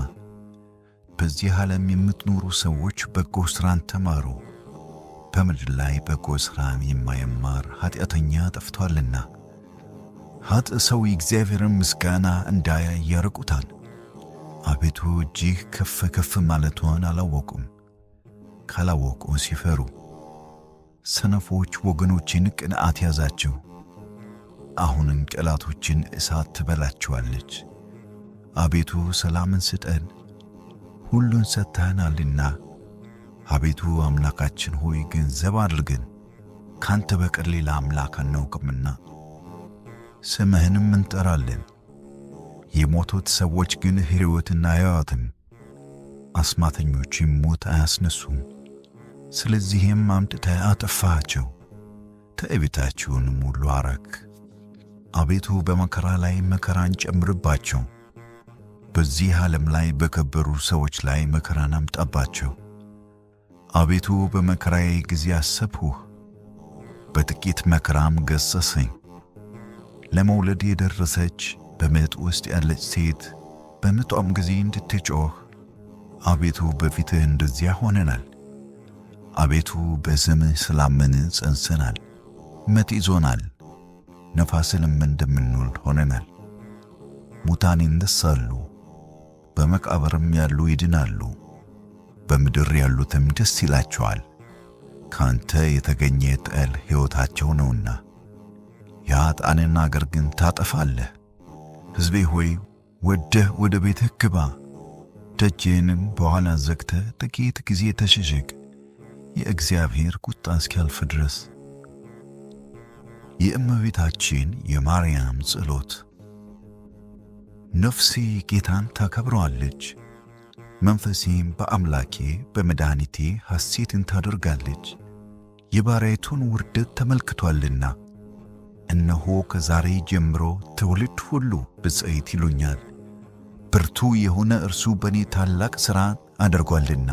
በዚህ ዓለም የምትኖሩ ሰዎች በጎ ሥራን ተማሩ። በምድር ላይ በጎ ሥራን የማይማር ኃጢአተኛ ጠፍቶአልና። ኃጥእ ሰው የእግዚአብሔርን ምስጋና እንዳያይ ያርቁታል። አቤቱ እጅህ ከፍ ከፍ ማለቷን አላወቁም። ካላወቁ ሲፈሩ ሰነፎች ወገኖችን ቅንዓት ያዛቸው። አሁንም ጠላቶችን እሳት ትበላቸዋለች። አቤቱ ሰላምን ስጠን፣ ሁሉን ሰጥተኸናልና። አቤቱ አምላካችን ሆይ ገንዘብ አድርገን፣ ካንተ በቀር ሌላ አምላክ አናውቅምና። ስምህንም እንጠራለን። የሞቱት ሰዎች ግን ሕይወትን አያዩአትም፣ አስማተኞችም ሞት አያስነሱም። ስለዚህም አምጥተህ አጠፋሃቸው፣ ትዕቢታቸውንም ሁሉ አረክ። አቤቱ በመከራ ላይ መከራን ጨምርባቸው፣ በዚህ ዓለም ላይ በከበሩ ሰዎች ላይ መከራን አምጣባቸው። አቤቱ በመከራዬ ጊዜ አሰብሁህ፣ በጥቂት መከራም ገሠጸኝ። ለመውለድ የደረሰች በምጥ ውስጥ ያለች ሴት በምጧም ጊዜ እንድትጮኽ አቤቱ በፊትህ እንደዚያ ሆነናል። አቤቱ በስምህ ስላመንን ጸንሰናል፣ ምጥ ይዞናል፣ ነፋስንም እንደምንወልድ ሆነናል። ሙታን ይነሳሉ፣ በመቃብርም ያሉ ይድናሉ። በምድር ያሉትም ደስ ይላቸዋል። ካንተ የተገኘ ጠል ሕይወታቸው ነውና። የኃጥአንን አገር ግን ታጠፋለህ። ሕዝቤ ሆይ ወደህ ወደ ቤትህ ግባ፣ ደጅህንም በኋላ ዘግተህ ጥቂት ጊዜ ተሸሸግ፣ የእግዚአብሔር ቁጣ እስኪያልፍ ድረስ። የእመቤታችን የማርያም ጸሎት። ነፍሴ ጌታን ታከብረዋለች፣ መንፈሴም በአምላኬ በመድኃኒቴ ሐሴትን ታደርጋለች። የባሪያይቱን ውርደት ተመልክቶአልና። እነሆ ከዛሬ ጀምሮ ትውልድ ሁሉ ብፅዕት ይሉኛል። ብርቱ የሆነ እርሱ በእኔ ታላቅ ሥራ አድርጓልና፣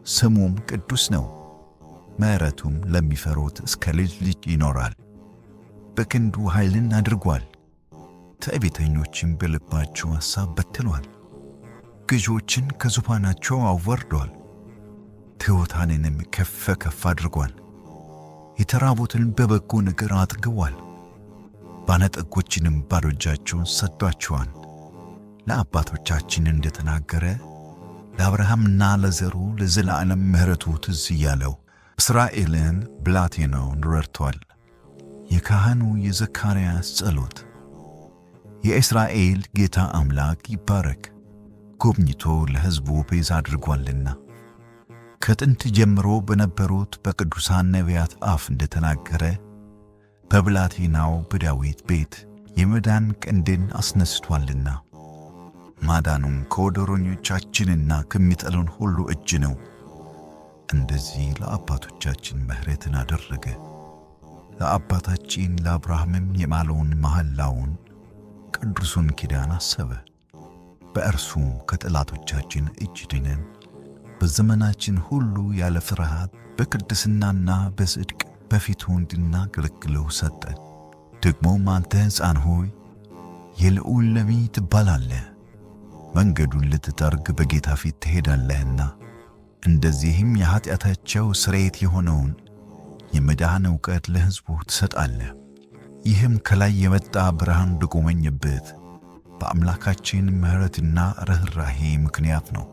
ስሙም ቅዱስ ነው። ምሕረቱም ለሚፈሩት እስከ ልጅ ልጅ ይኖራል። በክንዱ ኃይልን አድርጓል፣ ትዕቢተኞችን በልባቸው ሐሳብ በትኗል። ገዦችን ከዙፋናቸው አዋርዷል፣ ትሑታንንም ከፍ ከፍ አድርጓል። የተራቡትን በበጎ ነገር አጥግቧል፣ ባለጠጎችንም ባዶ እጃቸውን ሰጥቷቸዋል። ለአባቶቻችን እንደተናገረ ለአብርሃምና ለዘሩ ለዘላለም ምሕረቱ ትዝ እያለው እስራኤልን ብላቴናውን ረድቶአል። የካህኑ የዘካርያስ ጸሎት። የእስራኤል ጌታ አምላክ ይባረክ፣ ጎብኝቶ ለሕዝቡ ቤዛ አድርጓልና። ከጥንት ጀምሮ በነበሩት በቅዱሳን ነቢያት አፍ እንደተናገረ በብላቴናው በዳዊት ቤት የመዳን ቀንድን አስነስቷልና። ማዳኑም ከወደረኞቻችንና ከሚጠሉን ሁሉ እጅ ነው። እንደዚህ ለአባቶቻችን ምሕረትን አደረገ። ለአባታችን ለአብርሃምም የማለውን መሐላውን ቅዱሱን ኪዳን አሰበ። በእርሱም ከጠላቶቻችን እጅ ድነን በዘመናችን ሁሉ ያለ ፍርሃት በቅድስናና በጽድቅ በፊቱ እንድናገለግለው ሰጠን። ደግሞም አንተ ሕፃን ሆይ የልዑል ነቢይ ትባላለህ፣ መንገዱን ልትጠርግ በጌታ ፊት ትሄዳለህና። እንደዚህም የኃጢአታቸው ስርየት የሆነውን የመዳን ዕውቀት ለሕዝቡ ትሰጣለህ። ይህም ከላይ የመጣ ብርሃን በጎመኘበት በአምላካችን ምሕረትና ርኅራኄ ምክንያት ነው።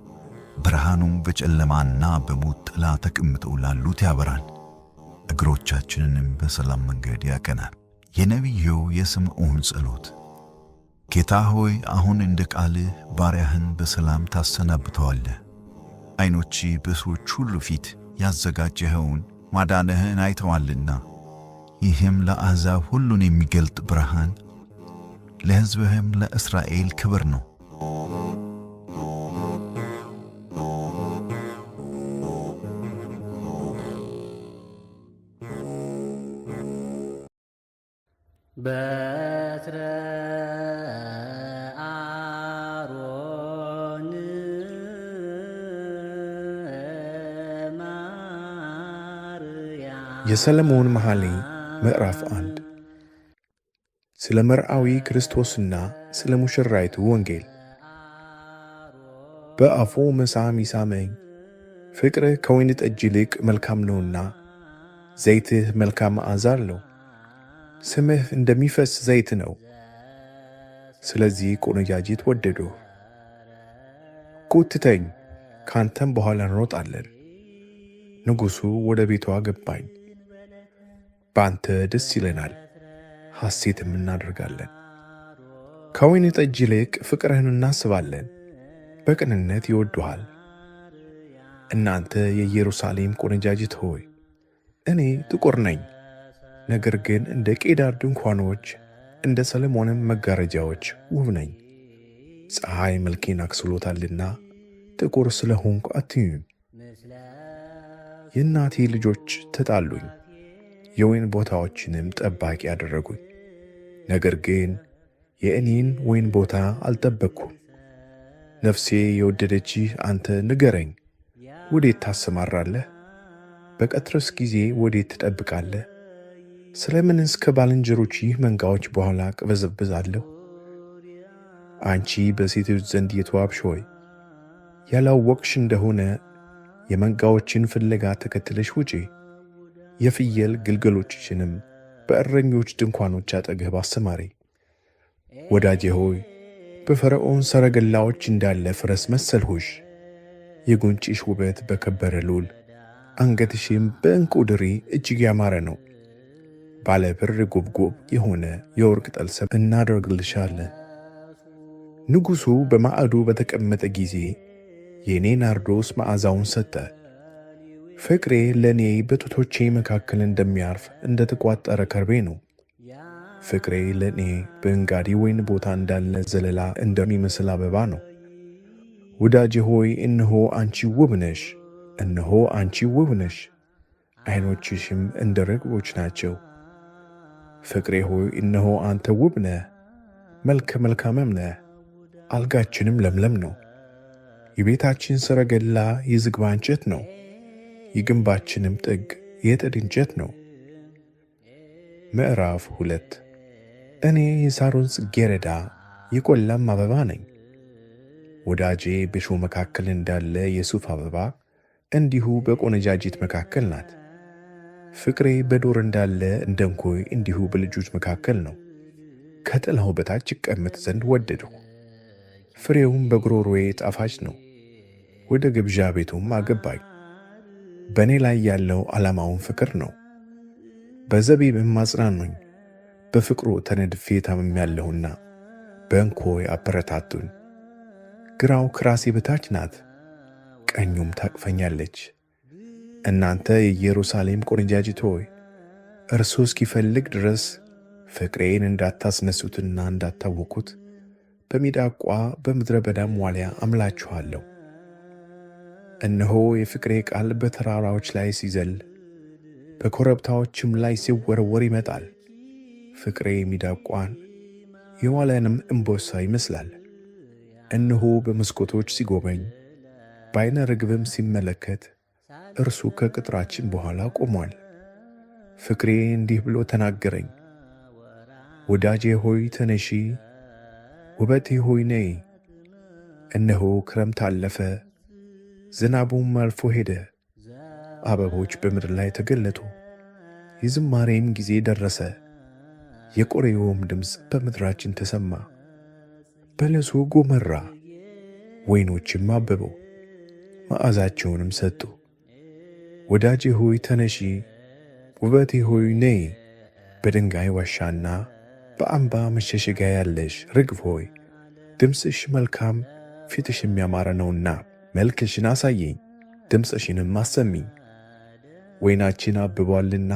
ብርሃኑም በጨለማና በሞት ጥላ ተቀምጠው ላሉት ያበራል፣ እግሮቻችንንም በሰላም መንገድ ያቀናል። የነቢዩ የስምዖን ጸሎት። ጌታ ሆይ አሁን እንደ ቃልህ ባሪያህን በሰላም ታሰናብተዋለህ። ዓይኖቼ በሰዎች ሁሉ ፊት ያዘጋጀኸውን ማዳንህን አይተዋልና። ይህም ለአሕዛብ ሁሉን የሚገልጥ ብርሃን፣ ለሕዝብህም ለእስራኤል ክብር ነው። የሰለሞን መኃልየ ምዕራፍ 1 ስለ መርዓዊ ክርስቶስና ስለ ሙሽራይቱ ወንጌል። በአፉ መሳም ይሳመኝ፣ ፍቅርህ ከወይን ጠጅ ይልቅ መልካም ነውና፣ ዘይትህ መልካም መዓዛ አለው። ስምህ እንደሚፈስ ዘይት ነው፣ ስለዚህ ቆነጃጅት ወደዱህ። ጎትተኝ፣ ካንተም በኋላ እንሮጣለን። ንጉሡ ወደ ቤቷ አገባኝ። በአንተ ደስ ይለናል፣ ሐሴትም እናደርጋለን። ከወይን ጠጅ ይልቅ ፍቅርህን እናስባለን፣ በቅንነት ይወዱሃል። እናንተ የኢየሩሳሌም ቆነጃጅት ሆይ፣ እኔ ጥቁር ነኝ፣ ነገር ግን እንደ ቄዳር ድንኳኖች እንደ ሰለሞንም መጋረጃዎች ውብ ነኝ። ፀሐይ መልኬን አክስሎታልና ጥቁር ስለ ሆንኩ አትዩም። የእናቴ ልጆች ተጣሉኝ፣ የወይን ቦታዎችንም ጠባቂ አደረጉኝ። ነገር ግን የእኔን ወይን ቦታ አልጠበቅኩም። ነፍሴ የወደደችህ አንተ ንገረኝ፣ ወዴት ታሰማራለህ? በቀትርስ ጊዜ ወዴት ትጠብቃለህ? ስለ ምንስ ከባልንጀሮችህ መንጋዎች በኋላ ቅበዘብዛለሁ? አንቺ በሴቶች ዘንድ የተዋብሽ ሆይ፣ ያላወቅሽ እንደሆነ የመንጋዎችን ፍለጋ ተከትለሽ ውጪ። የፍየል ግልገሎችሽንም በእረኞች ድንኳኖች አጠገብ አሰማሪ። ወዳጄ ሆይ፣ በፈርዖን ሰረገላዎች እንዳለ ፈረስ መሰልሁሽ። የጉንጭሽ ውበት በከበረ ሉል፣ አንገትሽም በዕንቁ ድሪ እጅግ ያማረ ነው። ባለ ብር ጉብጉብ የሆነ የወርቅ ጠልሰም እናደርግልሻለን። ንጉሡ በማዕዱ በተቀመጠ ጊዜ የእኔ ናርዶስ መዓዛውን ሰጠ። ፍቅሬ ለእኔ በጡቶቼ መካከል እንደሚያርፍ እንደ ተቋጠረ ከርቤ ነው። ፍቅሬ ለእኔ በእንጋዲ ወይን ቦታ እንዳለ ዘለላ እንደሚመስል አበባ ነው። ወዳጄ ሆይ፣ እነሆ አንቺ ውብ ነሽ፣ እነሆ አንቺ ውብ ነሽ፣ ዐይኖችሽም እንደ ርግቦች ናቸው። ፍቅሬ ሆይ፣ እነሆ አንተ ውብ ነህ፣ መልከ መልካምም ነህ፣ አልጋችንም ለምለም ነው። የቤታችን ሰረገላ የዝግባ እንጨት ነው፣ የግንባችንም ጥግ የጥድ እንጨት ነው። ምዕራፍ 2 እኔ የሳሮን ጽጌረዳ የቈላም አበባ ነኝ። ወዳጄ በእሾህ መካከል እንዳለ የሱፍ አበባ እንዲሁ በቆነጃጅት መካከል ናት። ፍቅሬ በዱር እንዳለ እንደ እንኮይ እንዲሁ በልጆች መካከል ነው። ከጥላው በታች እቀመጥ ዘንድ ወደድሁ፣ ፍሬውም በጉሮሮዬ ጣፋጭ ነው። ወደ ግብዣ ቤቱም አገባኝ። በእኔ ላይ ያለው ዓላማውን ፍቅር ነው። በዘቢብም አጽናኑኝ፣ በፍቅሩ ተነድፌ ታምሜያለሁና በእንኮይ አበረታቱኝ። ግራው ከራሴ በታች ናት፣ ቀኙም ታቅፈኛለች። እናንተ የኢየሩሳሌም ቆነጃጅት ሆይ፣ እርሱ እስኪፈልግ ድረስ ፍቅሬን እንዳታስነሱትና እንዳታወኩት በሚዳቋ በምድረ በዳም ዋልያ አምላችኋለሁ። እነሆ የፍቅሬ ቃል በተራራዎች ላይ ሲዘል በኮረብታዎችም ላይ ሲወረወር ይመጣል። ፍቅሬ ሚዳቋን የዋልያንም እምቦሳ ይመስላል። እነሆ በመስኮቶች ሲጎበኝ በዓይነ ርግብም ሲመለከት እርሱ ከቅጥራችን በኋላ ቆሟል። ፍቅሬ እንዲህ ብሎ ተናገረኝ፣ ወዳጄ ሆይ ተነሺ፣ ውበቴ ሆይ ነይ። እነሆ ክረምት አለፈ፣ ዝናቡም አልፎ ሄደ፣ አበቦች በምድር ላይ ተገለጡ። የዝማሬም ጊዜ ደረሰ፣ የቆሬውም ድምፅ በምድራችን ተሰማ። በለሱ ጎመራ፣ ወይኖችም አበቡ፣ መዓዛቸውንም ሰጡ። ወዳጄ ሆይ ተነሺ፣ ውበቴ ሆይ ነይ። በድንጋይ ዋሻና በአምባ መሸሸጊያ ያለሽ ርግብ ሆይ፣ ድምፅሽ መልካም ፊትሽ የሚያማረ ነውና መልክሽን አሳየኝ፣ ድምፅሽንም አሰሚኝ። ወይናችን አብቧልና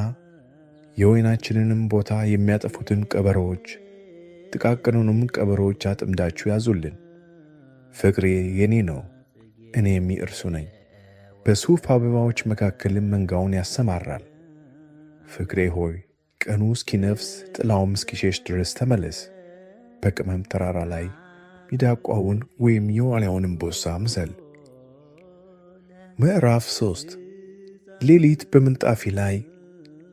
የወይናችንንም ቦታ የሚያጠፉትን ቀበሮዎች ጥቃቅኑንም ቀበሮዎች አጥምዳችሁ ያዙልን። ፍቅሬ የኔ ነው፣ እኔም የእርሱ ነኝ። በሱፍ አበባዎች መካከልም መንጋውን ያሰማራል። ፍቅሬ ሆይ ቀኑ እስኪነፍስ ጥላውም እስኪሸሽ ድረስ ተመለስ። በቅመም ተራራ ላይ ሚዳቋውን ወይም የዋልያውን እምቦሳ ምሰል። ምዕራፍ 3 ሌሊት በምንጣፌ ላይ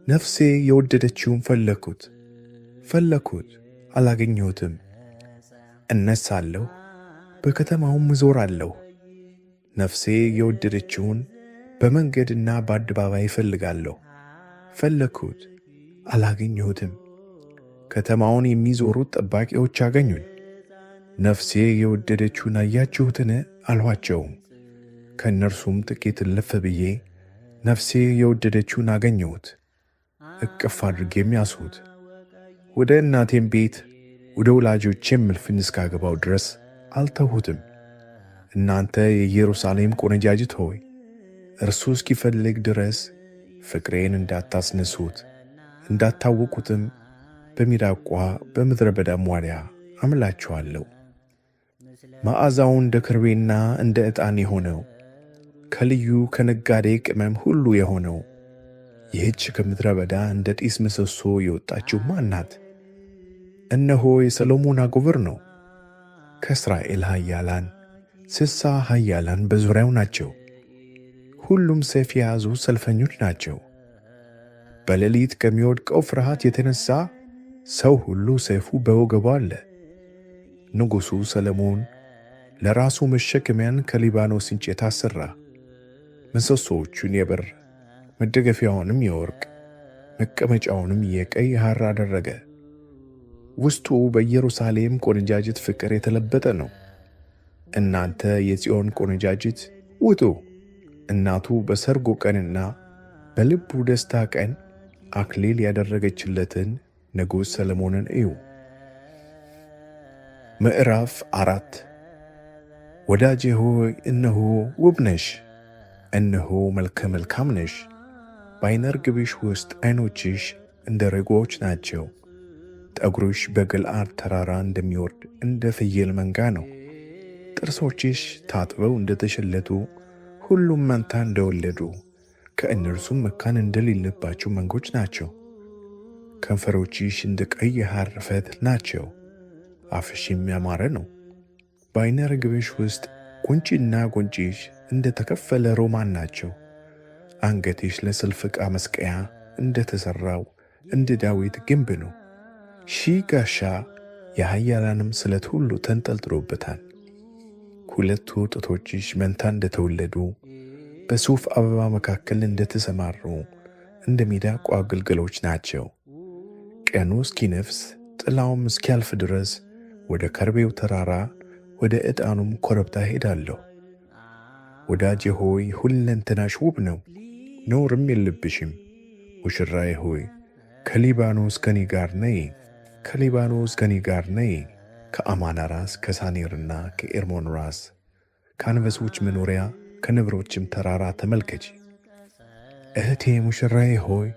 ነፍሴ የወደደችውን ፈለግኩት፣ አላገኘሁትም። እነሳለሁ፣ በከተማውም እዞራለሁ። ነፍሴ የወደደችውን በመንገድና በአደባባይ ፈለግኩት፣ አላገኘሁትም። ከተማውን የሚዞሩት ጠባቂዎች አገኙኝ። ነፍሴ የወደደችውን አያችሁትን አልኋቸውም። ከእነርሱም ጥቂት እልፍ ብዬ ነፍሴ የወደደችውን አገኘሁት፣ እቅፍ አድርጌም ያዝሁት። ወደ እናቴም ቤት ወደ ወላጆቼም እልፍኝ እስካገባው ድረስ አልተውሁትም። እናንተ የኢየሩሳሌም ቆነጃጅት ሆይ እርሱ እስኪፈልግ ድረስ ፍቅሬን እንዳታስነሱት፣ እንዳታወቁትም በሚዳቋ በምድረ በዳም ዋልያ አምላችኋለሁ። መዓዛው እንደ ከርቤና እንደ ዕጣን የሆነው ከልዩ ከነጋዴ ቅመም ሁሉ የሆነው ይህች ከምድረ በዳ እንደ ጢስ ምሰሶ የወጣችው ማን ናት? እነሆ የሰሎሞን አጎበር ነው። ከእስራኤል ኃያላን 60 ኃያላን በዙሪያው ናቸው። ሁሉም ሰይፍ የያዙ ሰልፈኞች ናቸው። በሌሊት ከሚወድቀው ፍርሃት የተነሣ ሰው ሁሉ ሰይፉ በወገቡ አለ። ንጉሡ ሰሎሞን ለራሱ መሸከሚያን ከሊባኖስ እንጨት አሠራ። ምሰሶቹን የብር መደገፊያውንም የወርቅ መቀመጫውንም የቀይ ሐር አደረገ። ውስጡ በኢየሩሳሌም ቆነጃጅት ፍቅር የተለበጠ ነው። እናንተ የጽዮን ቆነጃጅት ውጡ፣ እናቱ በሰርጉ ቀንና በልቡ ደስታ ቀን አክሊል ያደረገችለትን ንጉሥ ሰሎሞንን እዩ። ምዕራፍ 4 ወዳጄ ሆይ እነሆ ውብ ነሽ፣ እነሆ መልከ መልካም ነሽ። በዓይነ ርግብሽ ውስጥ ዐይኖችሽ እንደ ርግቦች ናቸው። ጠጕርሽ በገለዓድ ተራራ እንደሚወርድ እንደ ፍየል መንጋ ነው። ጥርሶችሽ ታጥበው እንደ ተሸለቱ ሁሉም መንታ እንደወለዱ ከእነርሱም መካን እንደሌለባቸው መንጎች ናቸው። ከንፈሮችሽ እንደ ቀይ ሐር ፈትል ናቸው። አፍሽም ያማረ ነው። በዓይነ ርግብሽ ውስጥ ጕንጭና ጕንጭሽ እንደ ተከፈለ ሮማን ናቸው። አንገትሽ ለሰልፍ ዕቃ መስቀያ እንደ ተሠራው እንደ ዳዊት ግንብ ነው። 1000 ጋሻ የኃያላንም ስለት ሁሉ ተንጠልጥሎበታል። 2 ጡቶችሽ መንታ እንደተወለዱ በሱፍ አበባ መካከል እንደተሰማሩ እንደ ሚዳቋ ግልገሎች ናቸው። ቀኑ እስኪነፍስ ጥላውም እስኪያልፍ ድረስ ወደ ከርቤው ተራራ ወደ ዕጣኑም ኮረብታ ሄዳለሁ። ወዳጄ ሆይ ሁለንተናሽ ውብ ነው፣ ነውርም የለብሽም። ሙሽራዬ ሆይ ከሊባኖስ ከኔ ጋር ነይ፣ ከሊባኖስ ከኔ ጋር ነይ። ከአማና ራስ ከሳኔርና ከኤርሞን ራስ ከአንበሶች መኖሪያ ከነብሮችም ተራራ ተመልከች። እህቴ ሙሽራዬ ሆይ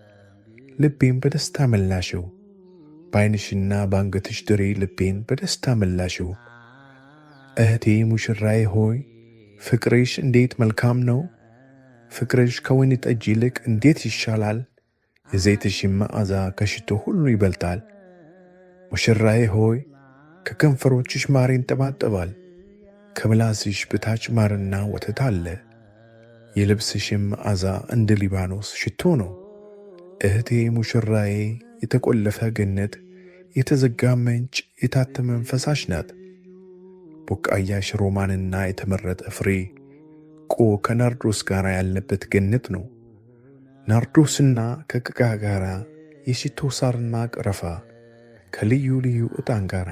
ልቤን በደስታ መላሽው፣ በዓይንሽና በአንገትሽ ድሬ ልቤን በደስታ መላሽው። እህቴ ሙሽራዬ ሆይ ፍቅርሽ እንዴት መልካም ነው! ፍቅርሽ ከወይን ጠጅ ይልቅ እንዴት ይሻላል! የዘይትሽም መዓዛ ከሽቶ ሁሉ ይበልጣል። ሙሽራዬ ሆይ ከከንፈሮችሽ ማር ይንጠባጠባል፣ ከምላስሽ በታች ማርና ወተት አለ። የልብስሽም መዓዛ እንደ ሊባኖስ ሽቶ ነው። እህቴ ሙሽራዬ የተቆለፈ ገነት፣ የተዘጋ ምንጭ፣ የታተመም ፈሳሽ ናት። ቡቃያሽ ሮማንና የተመረጠ ፍሬ ቆ ከናርዶስ ጋር ያለበት ገነት ነው። ናርዶስና ከቅጋ ጋር የሽቶ ሳርና ቀረፋ ከልዩ ልዩ ዕጣን ጋር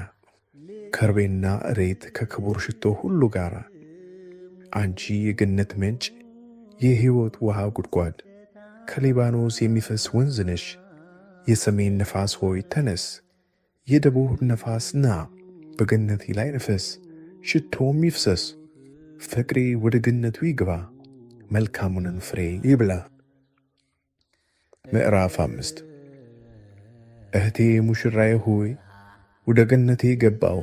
ከርቤና እሬት ከክቡር ሽቶ ሁሉ ጋር። አንቺ የገነት ምንጭ፣ የሕይወት ውሃ ጉድጓድ፣ ከሊባኖስ የሚፈስ ወንዝ ነሽ። የሰሜን ነፋስ ሆይ ተነስ፣ የደቡብ ነፋስ ና፣ በገነቴ ላይ ንፈስ፣ ሽቶም ይፍሰስ። ፍቅሬ ወደ ገነቱ ይግባ፣ መልካሙንን ፍሬ ይብላ። ምዕራፍ 5 እህቴ ሙሽራዬ ሆይ ወደ ገነቴ ገባሁ፣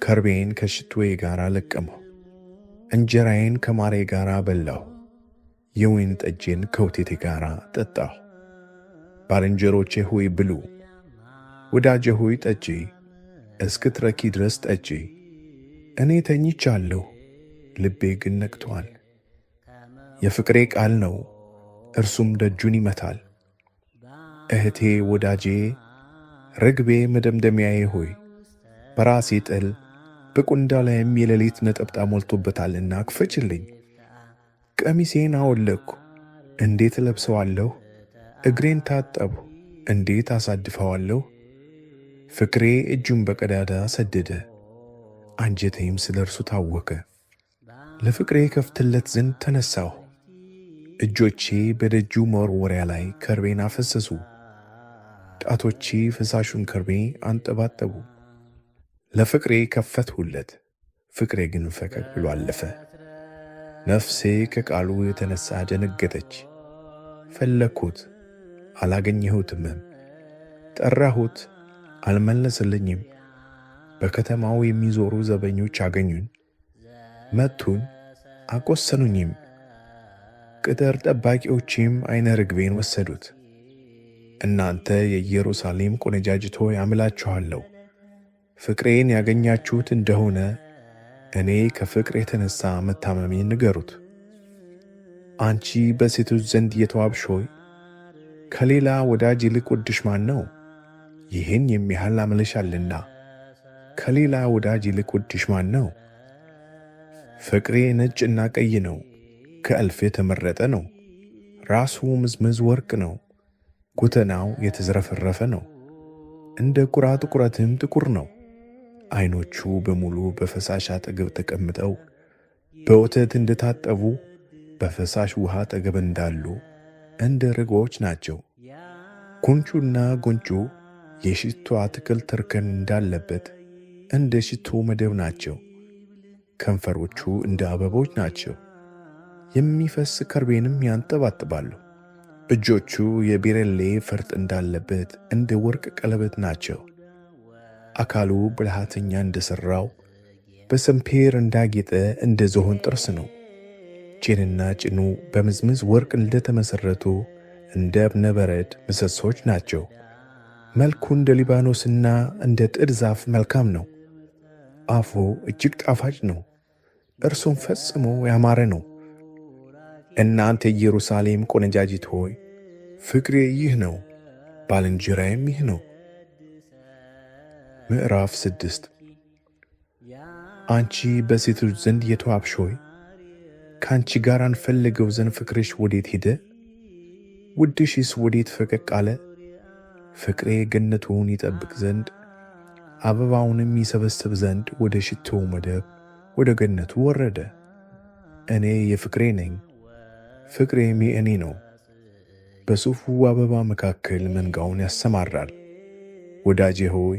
ከርቤን ከሽቶዬ ጋር ለቀምሁ፣ እንጀራዬን ከማሬ ጋር በላሁ፣ የወይን ጠጄን ከወተቴ ጋር ጠጣሁ። ባልንጀሮቼ ሆይ ብሉ፣ ወዳጄ ሆይ ጠጪ፣ እስክትረኪ ድረስ ጠጪ። እኔ ተኝቻለሁ፣ ልቤ ግን ነቅቶአል። የፍቅሬ ቃል ነው፣ እርሱም ደጁን ይመታል። እህቴ ወዳጄ ርግቤ መደምደሚያዬ ሆይ በራሴ ጥል በቁንዳላዬም የሌሊት ነጠብጣብ ሞልቶበታልና ክፈችልኝ። ቀሚሴን አወለቅሁ፣ እንዴት እለብሰዋለሁ? እግሬን ታጠብሁ፣ እንዴት አሳድፈዋለሁ? ፍቅሬ እጁን በቀዳዳ ሰደደ፣ አንጀቴም ስለ እርሱ ታወከ። ለፍቅሬ ከፍትለት ዘንድ ተነሣሁ፣ እጆቼ በደጁ መወርወሪያ ላይ ከርቤን አፈሰሱ። ጣቶቼ ፈሳሹን ከርቤ አንጠባጠቡ። ለፍቅሬ ከፈትሁለት፣ ፍቅሬ ግን ፈቀቅ ብሎ አለፈ። ነፍሴ ከቃሉ የተነሣ ደነገጠች። ፈለግሁት፣ አላገኘሁትም። ጠራሁት፣ አልመለሰልኝም። በከተማው የሚዞሩ ዘበኞች አገኙን፣ መቱን፣ አቆሰኑኝም። ቅጥር ጠባቂዎችም ዓይነ ርግቤን ወሰዱት። እናንተ የኢየሩሳሌም ቆነጃጅት ሆይ አምላችኋለሁ፣ ፍቅሬን ያገኛችሁት እንደሆነ እኔ ከፍቅር የተነሣ መታመሜን ንገሩት። አንቺ በሴቶች ዘንድ የተዋብሽ ሆይ ከሌላ ወዳጅ ይልቅ ወድሽ ማን ነው? ይህን የሚያህል አምለሻልና ከሌላ ወዳጅ ይልቅ ወድሽ ማን ነው? ፍቅሬ ነጭና ቀይ ነው፣ ከእልፍ የተመረጠ ነው። ራሱ ምዝምዝ ወርቅ ነው፣ ጎተናው የተዝረፈረፈ ነው። እንደ ቁራ ጥቁረትም ጥቁር ነው። ዓይኖቹ በሙሉ በፈሳሽ አጠገብ ተቀምጠው በወተት እንደታጠቡ በፈሳሽ ውሃ አጠገብ እንዳሉ እንደ ርግቦች ናቸው። ጉንጩና ጉንጩ የሽቶ አትክልት እርከን እንዳለበት እንደ ሽቶ መደብ ናቸው። ከንፈሮቹ እንደ አበቦች ናቸው፣ የሚፈስ ከርቤንም ያንጠባጥባሉ። እጆቹ የቢረሌ ፈርጥ እንዳለበት እንደ ወርቅ ቀለበት ናቸው። አካሉ ብልሃተኛ እንደሠራው በሰምፔር እንዳጌጠ እንደ ዝሆን ጥርስ ነው። ጭንና ጭኑ በምዝምዝ ወርቅ እንደተመሠረቱ እንደ እብነ በረድ ምሰሶች ናቸው። መልኩ እንደ ሊባኖስና እንደ ጥድ ዛፍ መልካም ነው። አፉ እጅግ ጣፋጭ ነው፣ እርሱም ፈጽሞ ያማረ ነው። እናንተ ኢየሩሳሌም ቆነጃጅት ሆይ ፍቅሬ ይህ ነው፣ ባልንጀራዬም ይህ ነው። ምዕራፍ 6 አንቺ በሴቶች ዘንድ የተዋብሽ ሆይ ከአንቺ ጋር አንፈልገው ዘንድ ፍቅርሽ ወዴት ሄደ? ውድሽስ ወዴት ፈቀቅ አለ? ፍቅሬ ገነቱን ይጠብቅ ዘንድ አበባውንም ይሰበስብ ዘንድ ወደ ሽቶው መደብ ወደ ገነቱ ወረደ። እኔ የፍቅሬ ነኝ፣ ፍቅሬም የእኔ ነው። በሱፉ አበባ መካከል መንጋውን ያሰማራል። ወዳጄ ሆይ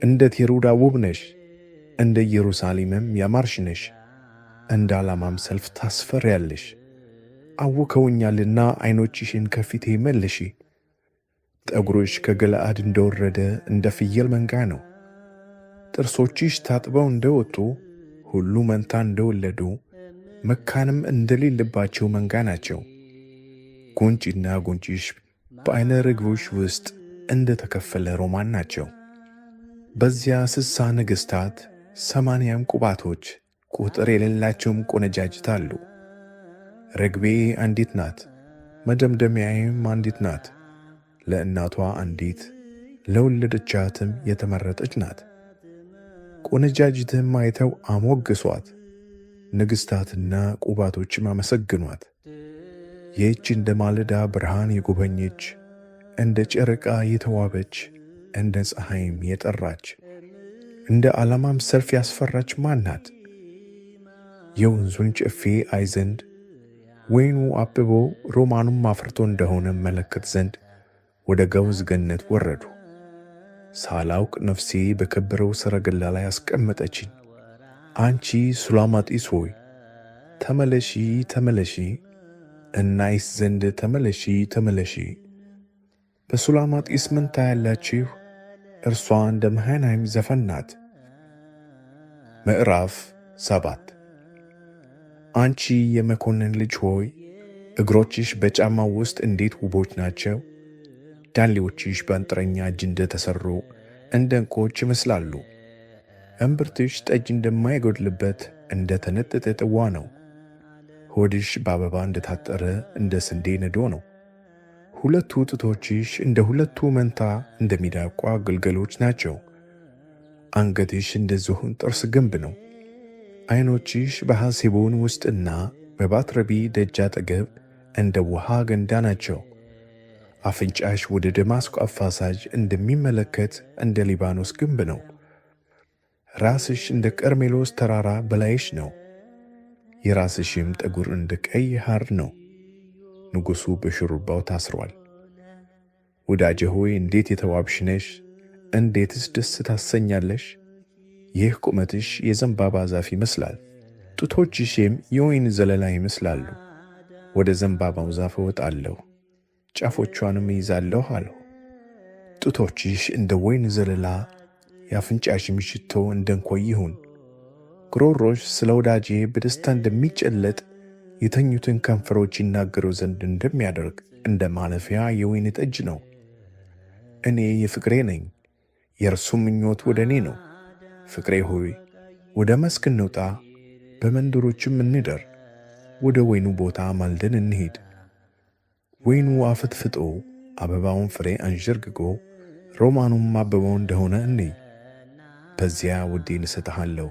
እንደ ቴሩዳ ውብ ነሽ፣ እንደ ኢየሩሳሌምም ያማርሽ ነሽ። እንደ ዓላማም ሰልፍ ታስፈሪያለሽ። አውከውኛልና ዓይኖችሽን ከፊቴ መልሺ። ጠጉሮሽ ከገለዓድ እንደወረደ እንደ ፍየል መንጋ ነው። ጥርሶችሽ ታጥበው እንደወጡ ሁሉ መንታ እንደወለዱ መካንም እንደሌለባቸው መንጋ ናቸው። ጉንጭና ጉንጭሽ በዓይነ ርግቦች ውስጥ እንደ ተከፈለ ሮማን ናቸው። በዚያ 60 ነገሥታት 80 ቁባቶች ቁጥር የሌላቸውም ቆነጃጅት አሉ። ርግቤ አንዲት ናት፣ መደምደሚያዬም አንዲት ናት። ለእናቷ አንዲት ለወለደቻትም የተመረጠች ናት። ቆነጃጅትም አይተው አሞገሷት፣ ንግሥታትና ቁባቶችም አመሰግኗት። ይህች እንደ ማለዳ ብርሃን የጎበኘች እንደ ጨረቃ የተዋበች እንደ ፀሐይም የጠራች እንደ ዓላማም ሰልፍ ያስፈራች ማን ናት? የወንዙን ጨፌ አይ ዘንድ ወይኑ አብቦ ሮማኑም አፍርቶ እንደሆነ መለከት ዘንድ ወደ ገውዝ ገነት ወረዱ። ሳላውቅ ነፍሴ በከበረው ሰረገላ ላይ አስቀመጠችኝ። አንቺ ሱላማጢስ ሆይ ተመለሺ ተመለሺ፣ እናይስ ዘንድ ተመለሺ ተመለሺ። በሱላማጢስ ምን ታያላችሁ? እርሷ እንደ መሃናይም ዘፈን ናት። ምዕራፍ 7 አንቺ የመኮንን ልጅ ሆይ እግሮችሽ በጫማው ውስጥ እንዴት ውቦች ናቸው! ዳሌዎችሽ በአንጥረኛ እጅ እንደተሠሩ እንደ ዕንቁዎች ይመስላሉ። እምብርትሽ ጠጅ እንደማይጎድልበት እንደ ተነጠጠ ጥዋ ነው። ሆድሽ በአበባ እንደታጠረ እንደ ስንዴ ነዶ ነው። ሁለቱ ጡቶችሽ እንደ ሁለቱ መንታ እንደሚዳቋ ግልገሎች ናቸው። አንገትሽ እንደ ዝሆን ጥርስ ግንብ ነው። ዐይኖችሽ በሐሴቦን ውስጥና በባትረቢ ደጅ አጠገብ እንደ ውሃ ገንዳ ናቸው። አፍንጫሽ ወደ ደማስቆ አፋሳጅ እንደሚመለከት እንደ ሊባኖስ ግንብ ነው። ራስሽ እንደ ቀርሜሎስ ተራራ በላይሽ ነው። የራስሽም ጠጉር እንደ ቀይ ሐር ነው። ንጉሡ በሽሩባው ታስሯል። ወዳጄ ሆይ እንዴት የተዋብሽ ነሽ! እንዴትስ ደስ ታሰኛለሽ! ይህ ቁመትሽ የዘንባባ ዛፍ ይመስላል፣ ጡቶችሽም የወይን ዘለላ ይመስላሉ። ወደ ዘንባባው ዛፍ እወጣለሁ፣ ጫፎቿንም እይዛለሁ አልሁ። ጡቶችሽ እንደ ወይን ዘለላ፣ የአፍንጫሽም ሽቶ እንደ እንኮይ ይሁን። ጉሮሮሽ ስለ ወዳጄ በደስታ እንደሚጨለጥ የተኙትን ከንፈሮች ይናገሩ ዘንድ እንደሚያደርግ እንደ ማለፊያ የወይን ጠጅ ነው። እኔ የፍቅሬ ነኝ፣ የእርሱም ምኞት ወደ እኔ ነው። ፍቅሬ ሆይ ወደ መስክ እንውጣ፣ በመንደሮችም እንደር። ወደ ወይኑ ቦታ ማልደን እንሂድ። ወይኑ አፍጥፍጦ አበባውን ፍሬ አንዠርግጎ ሮማኑም አበባው እንደሆነ እንይ። በዚያ ውዴን እሰጥሃለሁ።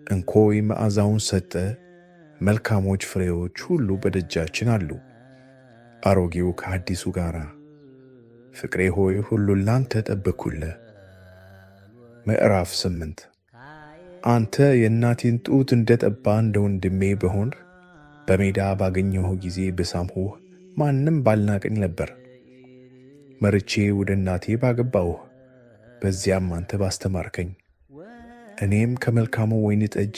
እንኮይ መዓዛውን ሰጠ፣ መልካሞች ፍሬዎች ሁሉ በደጃችን አሉ፣ አሮጌው ከአዲሱ ጋር። ፍቅሬ ሆይ ሁሉን ላንተ ጠበቅሁልህ። ምዕራፍ 8 አንተ የእናቴን ጡት እንደ ጠባ እንደ ወንድሜ በሆንህ፣ በሜዳ ባገኘሁህ ጊዜ በሳምሁህ፣ ማንም ባልናቀኝ ነበር። መርቼ ወደ እናቴ ባገባሁህ፣ በዚያም አንተ ባስተማርከኝ። እኔም ከመልካሙ ወይን ጠጅ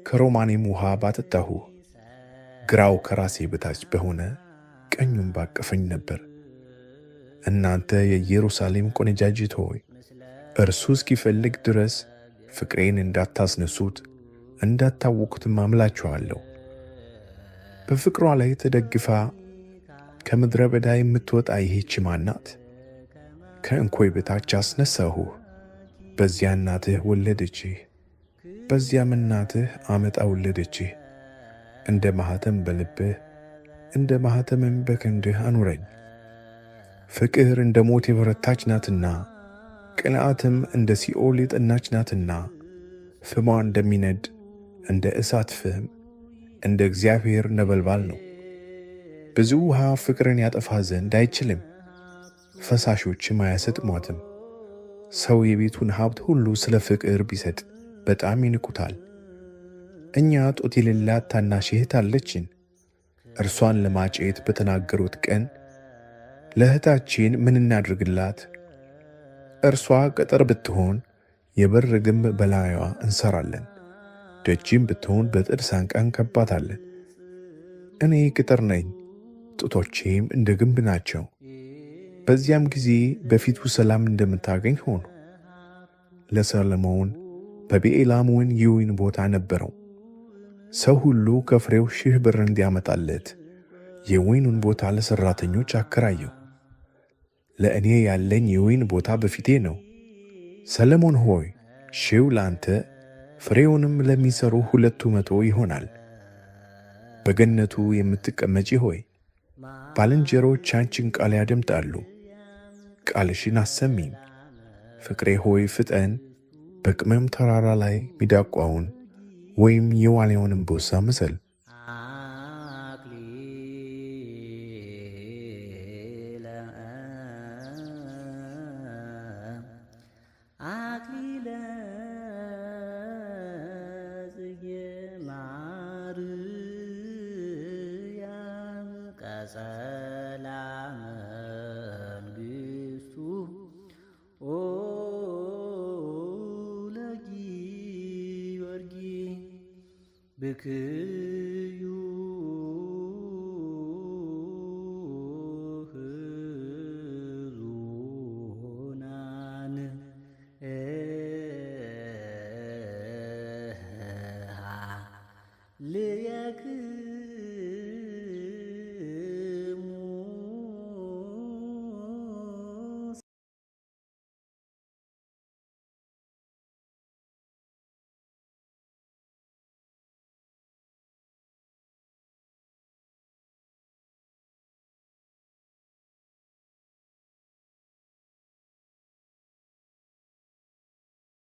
ከሮማኔም ውሃ ባጠጣሁህ። ግራው ከራሴ በታች በሆነ ቀኙም ባቀፈኝ ነበር። እናንተ የኢየሩሳሌም ቆነጃጅት ሆይ እርሱ እስኪፈልግ ድረስ ፍቅሬን እንዳታስነሱት እንዳታውኩትም አምላችኋለሁ። በፍቅሯ ላይ ተደግፋ ከምድረ በዳ የምትወጣ ይህች ማን ናት? ከእንኮይ በታች አስነሳሁህ፣ በዚያ እናትህ ወለደችህ፣ በዚያም እናትህ አመጣ ወለደችህ። እንደ ማኅተም በልብህ እንደ ማኅተምም በክንድህ አኑረኝ። ፍቅር እንደ ሞት የበረታች ናትና፣ ቅንዓትም እንደ ሲኦል የጠናች ናትና። ፍሟ እንደሚነድ እንደ እሳት ፍም እንደ እግዚአብሔር ነበልባል ነው። ብዙ ውሃ ፍቅርን ያጠፋ ዘንድ አይችልም፣ ፈሳሾችም አያሰጥሟትም። ሰው የቤቱን ሀብት ሁሉ ስለ ፍቅር ቢሰጥ በጣም ይንቁታል። እኛ ጡት የሌላት ታናሽ እህት አለችን። እርሷን ለማጨት በተናገሩት ቀን ለእህታችን ምን እናድርግላት? እርሷ ቅጥር ብትሆን የበር ግንብ በላዩዋ እንሰራለን፣ ደጅም ብትሆን በጥድ ሳንቃ እንከባታለን። እኔ ቅጥር ነኝ፣ ጡቶቼም እንደ ግንብ ናቸው። በዚያም ጊዜ በፊቱ ሰላም እንደምታገኝ ሆኑ። ለሰሎሞን በብኤላም ወይን የወይን ቦታ ነበረው። ሰው ሁሉ ከፍሬው 1000 ብር እንዲያመጣለት የወይኑን ቦታ ለሠራተኞች አከራየው። ለእኔ ያለኝ የወይን ቦታ በፊቴ ነው። ሰሎሞን ሆይ 1000 ለአንተ ፍሬውንም ለሚሠሩ 200 ይሆናል። በገነቱ የምትቀመጪ ሆይ ባልንጀሮች አንቺን ቃል ያደምጣሉ፣ ቃልሽን አሰሚኝ። ፍቅሬ ሆይ ፍጠን፣ በቅመም ተራራ ላይ ሚዳቋውን ወይም የዋሊያውን እምቦሳ ምሰል። ብክዩ ህዙናን ልየክ